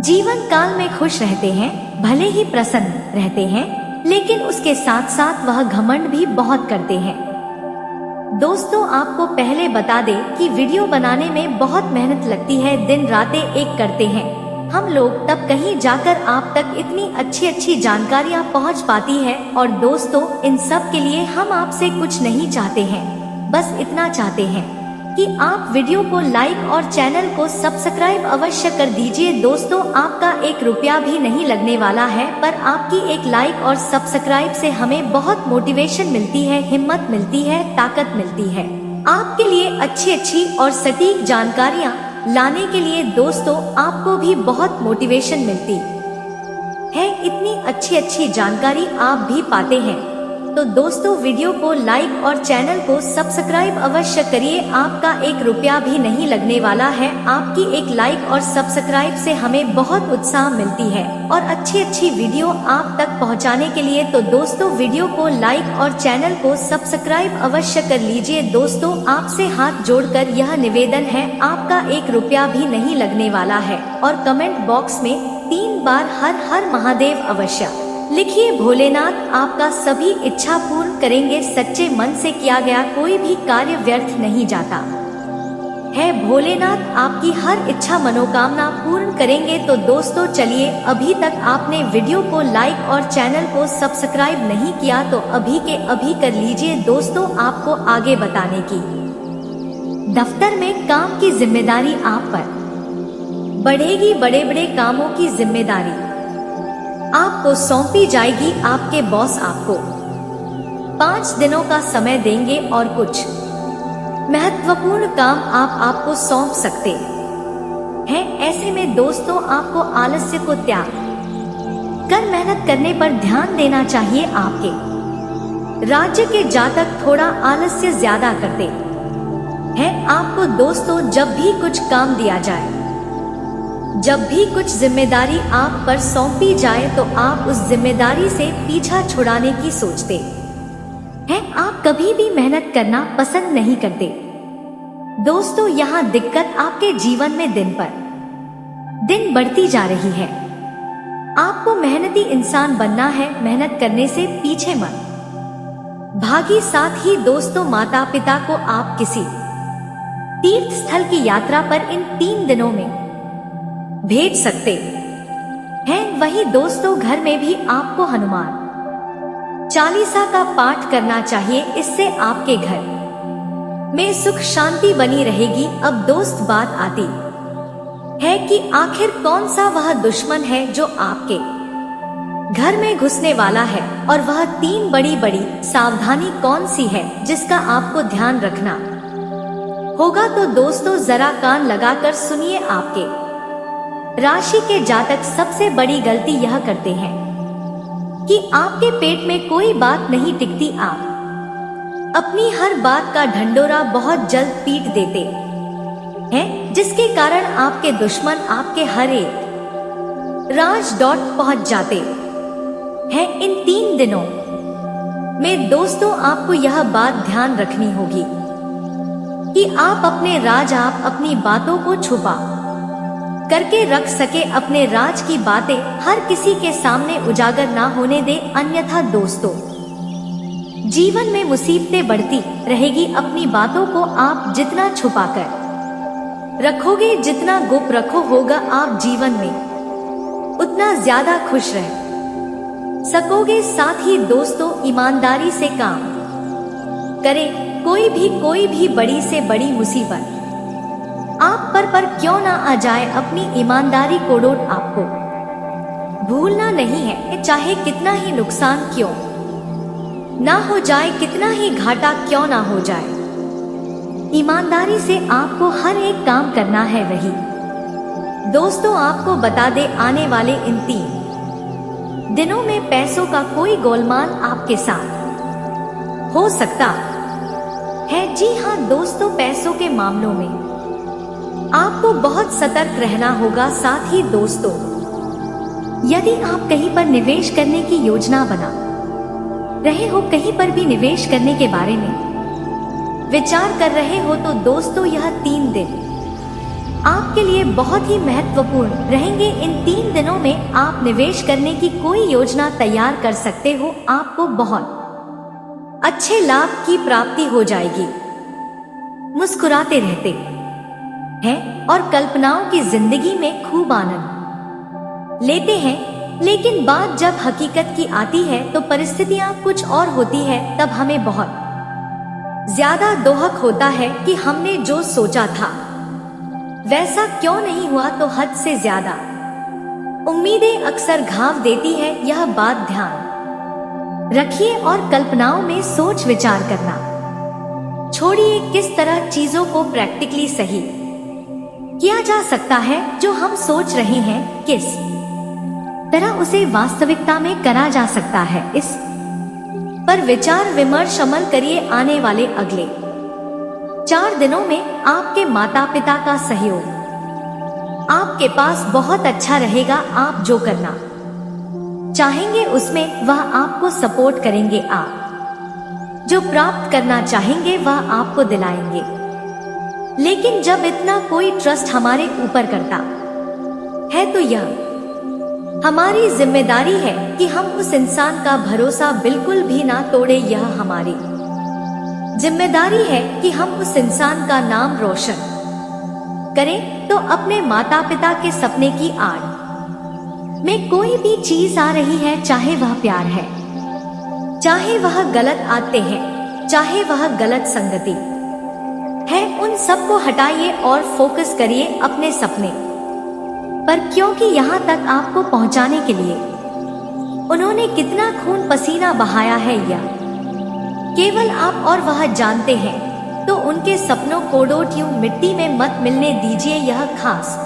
Speaker 1: जीवन काल में खुश रहते हैं, भले ही प्रसन्न रहते हैं, लेकिन उसके साथ साथ वह घमंड भी बहुत करते हैं। दोस्तों, आपको पहले बता दें कि वीडियो बनाने में बहुत मेहनत लगती है, दिन रातें एक करते हैं हम लोग, तब कहीं जाकर आप तक इतनी अच्छी जानकारियां पहुंच पाती है। और दोस्तों, इन सब के लिए हम आपसे कुछ नहीं चाहते हैं, बस इतना चाहते हैं कि आप वीडियो को लाइक और चैनल को सब्सक्राइब अवश्य कर दीजिए। दोस्तों, आपका 1 रुपया भी नहीं लगने वाला है, पर आपकी एक लाइक और सब्सक्राइब से हमें बहुत मोटिवेशन मिलती है, हिम्मत मिलती है, ताकत मिलती है आपके लिए अच्छी और सटीक जानकारियाँ लाने के लिए। दोस्तों, आपको भी बहुत मोटिवेशन मिलती है, इतनी अच्छी जानकारी आप भी पाते हैं। तो दोस्तों, वीडियो को लाइक और चैनल को सब्सक्राइब अवश्य करिए। आपका 1 रुपया भी नहीं लगने वाला है। आपकी एक लाइक और सब्सक्राइब से हमें बहुत उत्साह मिलती है और अच्छी वीडियो आप तक पहुंचाने के लिए। तो दोस्तों, वीडियो को लाइक और चैनल को सब्सक्राइब अवश्य कर लीजिए। दोस्तों, आपसे हाथ जोड़कर यह निवेदन है, आपका 1 रुपया भी नहीं लगने वाला है, और कमेंट बॉक्स में 3 बार हर हर महादेव अवश्य लिखिए। भोलेनाथ आपका सभी इच्छा पूर्ण करेंगे। सच्चे मन से किया गया कोई भी कार्य व्यर्थ नहीं जाता। है भोलेनाथ आपकी हर इच्छा मनोकामना पूर्ण करेंगे। तो दोस्तों चलिए, अभी तक आपने वीडियो को लाइक और चैनल को सब्सक्राइब नहीं किया तो अभी के अभी कर लीजिए। दोस्तों आपको आगे बताने की, दफ्तर में काम की जिम्मेदारी आप पर बढ़ेगी। बड़े बड़े कामों की जिम्मेदारी आपको सौंपी जाएगी। आपके बॉस आपको 5 दिनों का समय देंगे और कुछ महत्वपूर्ण काम आपको सौंप सकते हैं। ऐसे में दोस्तों आपको आलस्य को त्याग कर मेहनत करने पर ध्यान देना चाहिए। आपके राज्य के जातक थोड़ा आलस्य ज्यादा करते हैं। आपको दोस्तों जब भी कुछ काम दिया जाए, जब भी कुछ जिम्मेदारी आप पर सौंपी जाए तो आप उस जिम्मेदारी से पीछा छुड़ाने की सोचते हैं। आप कभी भी मेहनत करना पसंद नहीं करते। दोस्तों यहाँ दिक्कत आपके जीवन में दिन पर दिन बढ़ती जा रही है। आपको मेहनती इंसान बनना है। मेहनत करने से पीछे मत भागी। साथ ही दोस्तों माता पिता को आप किसी तीर्थ स्थल की यात्रा पर इन 3 दिनों में भेज सकते हैं। वहीं दोस्तों घर में भी आपको हनुमान चालीसा का पाठ करना चाहिए। इससे आपके घर में सुख शांति बनी रहेगी। अब दोस्त बात आती है कि आखिर कौन सा वह दुश्मन है जो आपके घर में घुसने वाला है, और वह 3 बड़ी बड़ी सावधानी कौन सी है जिसका आपको ध्यान रखना होगा। तो दोस्तों जरा कान लगाकर सुनिए। आपके राशि के जातक सबसे बड़ी गलती यह करते हैं कि आपके पेट में कोई बात नहीं टिकती। आप अपनी हर बात का ढंढोरा बहुत जल्द पीट देते हैं, जिसके कारण आपके दुश्मन आपके हर एक राज पहुंच जाते हैं। इन 3 दिनों में दोस्तों आपको यह बात ध्यान रखनी होगी कि आप अपने राज, आप अपनी बातों को छुपा करके रख सके। अपने राज की बातें हर किसी के सामने उजागर ना होने दे, अन्यथा दोस्तों जीवन में मुसीबतें बढ़ती रहेगी। अपनी बातों को आप जितना छुपा कर रखोगे, जितना गुप्त रखो होगा, आप जीवन में उतना ज्यादा खुश रह सकोगे। साथ ही दोस्तों ईमानदारी से काम करें। कोई भी बड़ी से बड़ी मुसीबत आप पर क्यों ना आ जाए, अपनी ईमानदारी को आपको भूलना नहीं है। चाहे कितना ही नुकसान क्यों ना हो जाए, कितना ही घाटा क्यों ना हो जाए, ईमानदारी से आपको हर एक काम करना है। वही दोस्तों आपको बता दे, आने वाले इन 3 दिनों में पैसों का कोई गोलमाल आपके साथ हो सकता है। जी हाँ दोस्तों, पैसों के मामलों में आपको बहुत सतर्क रहना होगा। साथ ही दोस्तों यदि आप कहीं पर निवेश करने की योजना बना रहे हो, कहीं पर भी निवेश करने के बारे में विचार कर रहे हो, तो दोस्तों यह 3 दिन आपके लिए बहुत ही महत्वपूर्ण रहेंगे। इन 3 दिनों में आप निवेश करने की कोई योजना तैयार कर सकते हो। आपको बहुत अच्छे लाभ की प्राप्ति हो जाएगी। मुस्कुराते रहते हैं और कल्पनाओं की जिंदगी में खूब आनंद लेते हैं, लेकिन बात जब हकीकत की आती है तो परिस्थितियां कुछ और होती है। तब हमें बहुत ज्यादा दोहक होता है कि हमने जो सोचा था वैसा क्यों नहीं हुआ। तो हद से ज्यादा उम्मीदें अक्सर घाव देती है। यह बात ध्यान रखिए और कल्पनाओं में सोच विचार करना छोड़िए। किस तरह चीजों को प्रैक्टिकली सही किया जा सकता है, जो हम सोच रहे हैं किस तरह उसे वास्तविकता में करा जा सकता है, इस पर विचार विमर्श अमल करिए। आने वाले अगले 4 दिनों में आपके माता पिता का सहयोग आपके पास बहुत अच्छा रहेगा। आप जो करना चाहेंगे उसमें वह आपको सपोर्ट करेंगे। आप जो प्राप्त करना चाहेंगे वह आपको दिलाएंगे। लेकिन जब इतना कोई ट्रस्ट हमारे ऊपर करता है तो यह हमारी जिम्मेदारी है कि हम उस इंसान का भरोसा बिल्कुल भी ना तोड़े। यह हमारी जिम्मेदारी है कि हम उस इंसान का नाम रोशन करें तो अपने माता पिता के सपने की आड़ में कोई भी चीज आ रही है, चाहे वह प्यार है, चाहे वह गलत आते हैं, चाहे वह गलत संगति है, उन सब को हटाइए और फोकस करिए अपने सपने पर, क्योंकि यहाँ तक आपको पहुँचाने के लिए उन्होंने कितना खून पसीना बहाया है यह केवल आप और वह जानते हैं। तो उनके सपनों को डोट यूं मिट्टी में मत मिलने दीजिए। यह खास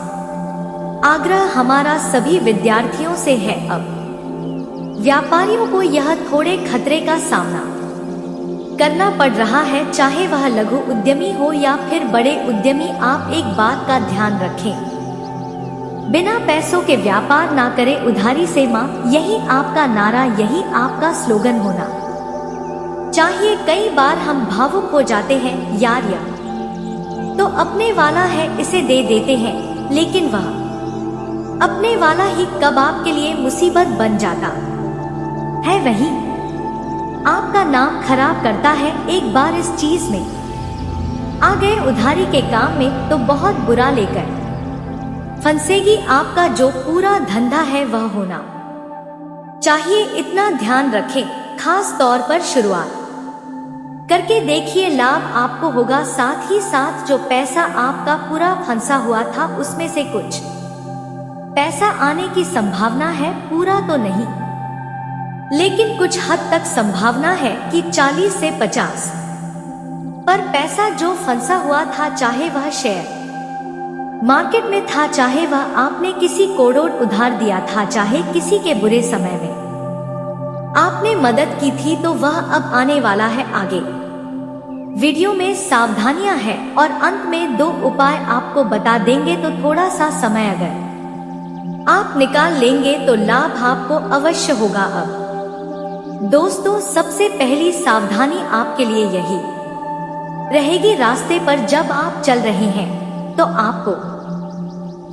Speaker 1: आग्रह हमारा सभी विद्यार्थियों से है। अब व्यापारियों को यह थोड़े खतरे का सामना करना पड़ रहा है, चाहे वह लघु उद्यमी हो या फिर बड़े उद्यमी। आप एक बात का ध्यान रखें, बिना पैसों के व्यापार ना करें, उधारी से मां, यही आपका नारा, यही आपका स्लोगन होना चाहिए। कई बार हम भावुक हो जाते हैं, यार यह तो अपने वाला है, इसे दे देते हैं, लेकिन वह अपने वाला ही कब आपके लिए मुसीबत बन जाता है, वही आपका नाम खराब करता है। एक बार इस चीज में आ गए उधारी के काम में तो बहुत बुरा लेकर फंसेगी। आपका जो पूरा धंधा है वह होना चाहिए, इतना ध्यान रखें। खास तौर पर शुरुआत करके देखिए, लाभ आपको होगा। साथ ही साथ जो पैसा आपका पूरा फंसा हुआ था उसमें से कुछ पैसा आने की संभावना है, पूरा तो नहीं लेकिन कुछ हद तक संभावना है कि 40 से 50 पर पैसा जो फंसा हुआ था, चाहे वह शेयर मार्केट में था, चाहे वह आपने किसी कोड़ोट उधार दिया था, चाहे किसी के बुरे समय में आपने मदद की थी, तो वह अब आने वाला है आगे। वीडियो में सावधानियां हैं और अंत में 2 उपाय आपको बता देंगे, तो थोड़ा सा समय अगर आप निकाल लेंगे तो लाभ आपको अवश्य होगा। अब दोस्तों, सबसे पहली सावधानी आपके लिए यही रहेगी, रास्ते पर जब आप चल रहे हैं तो आपको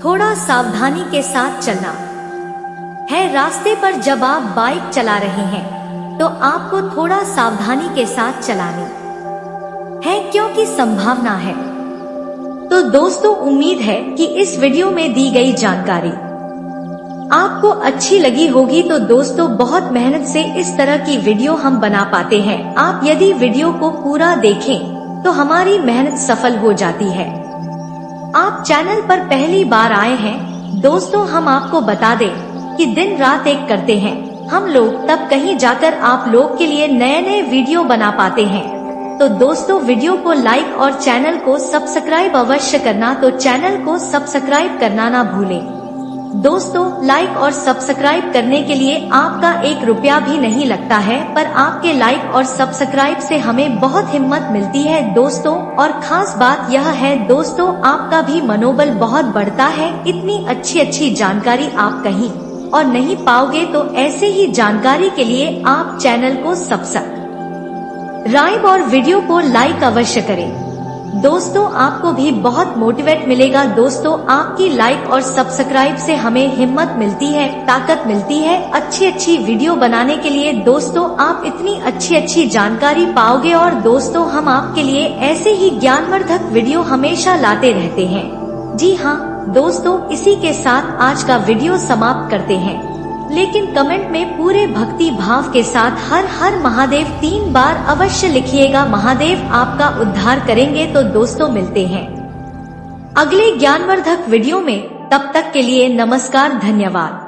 Speaker 1: थोड़ा सावधानी के साथ चलना है। रास्ते पर जब आप बाइक चला रहे हैं तो आपको थोड़ा सावधानी के साथ चलानी है, क्योंकि संभावना है। तो दोस्तों, उम्मीद है कि इस वीडियो में दी गई जानकारी आपको अच्छी लगी होगी। तो दोस्तों, बहुत मेहनत से इस तरह की वीडियो हम बना पाते हैं। आप यदि वीडियो को पूरा देखें तो हमारी मेहनत सफल हो जाती है। आप चैनल पर पहली बार आए हैं दोस्तों, हम आपको बता दें कि दिन रात एक करते हैं हम लोग, तब कहीं जाकर आप लोग के लिए नए नए वीडियो बना पाते हैं। तो दोस्तों, वीडियो को लाइक और चैनल को सब्सक्राइब अवश्य करना। तो चैनल को सब्सक्राइब करना ना भूलें। दोस्तों, लाइक और सब्सक्राइब करने के लिए आपका 1 रुपया भी नहीं लगता है, पर आपके लाइक और सब्सक्राइब से हमें बहुत हिम्मत मिलती है दोस्तों। और खास बात यह है दोस्तों, आपका भी मनोबल बहुत बढ़ता है। इतनी अच्छी जानकारी आप कहीं और नहीं पाओगे, तो ऐसे ही जानकारी के लिए आप चैनल को सब्सक्राइब और वीडियो को लाइक अवश्य करें। दोस्तों, आपको भी बहुत मोटिवेट मिलेगा। दोस्तों, आपकी लाइक और सब्सक्राइब से हमें हिम्मत मिलती है, ताकत मिलती है अच्छी वीडियो बनाने के लिए। दोस्तों, आप इतनी अच्छी जानकारी पाओगे और दोस्तों, हम आपके लिए ऐसे ही ज्ञानवर्धक वीडियो हमेशा लाते रहते हैं। जी हाँ दोस्तों, इसी के साथ आज का वीडियो समाप्त करते हैं, लेकिन कमेंट में पूरे भक्ति भाव के साथ हर हर महादेव 3 बार अवश्य लिखिएगा। महादेव आपका उद्धार करेंगे। तो दोस्तों, मिलते हैं अगले ज्ञानवर्धक वीडियो में। तब तक के लिए नमस्कार, धन्यवाद।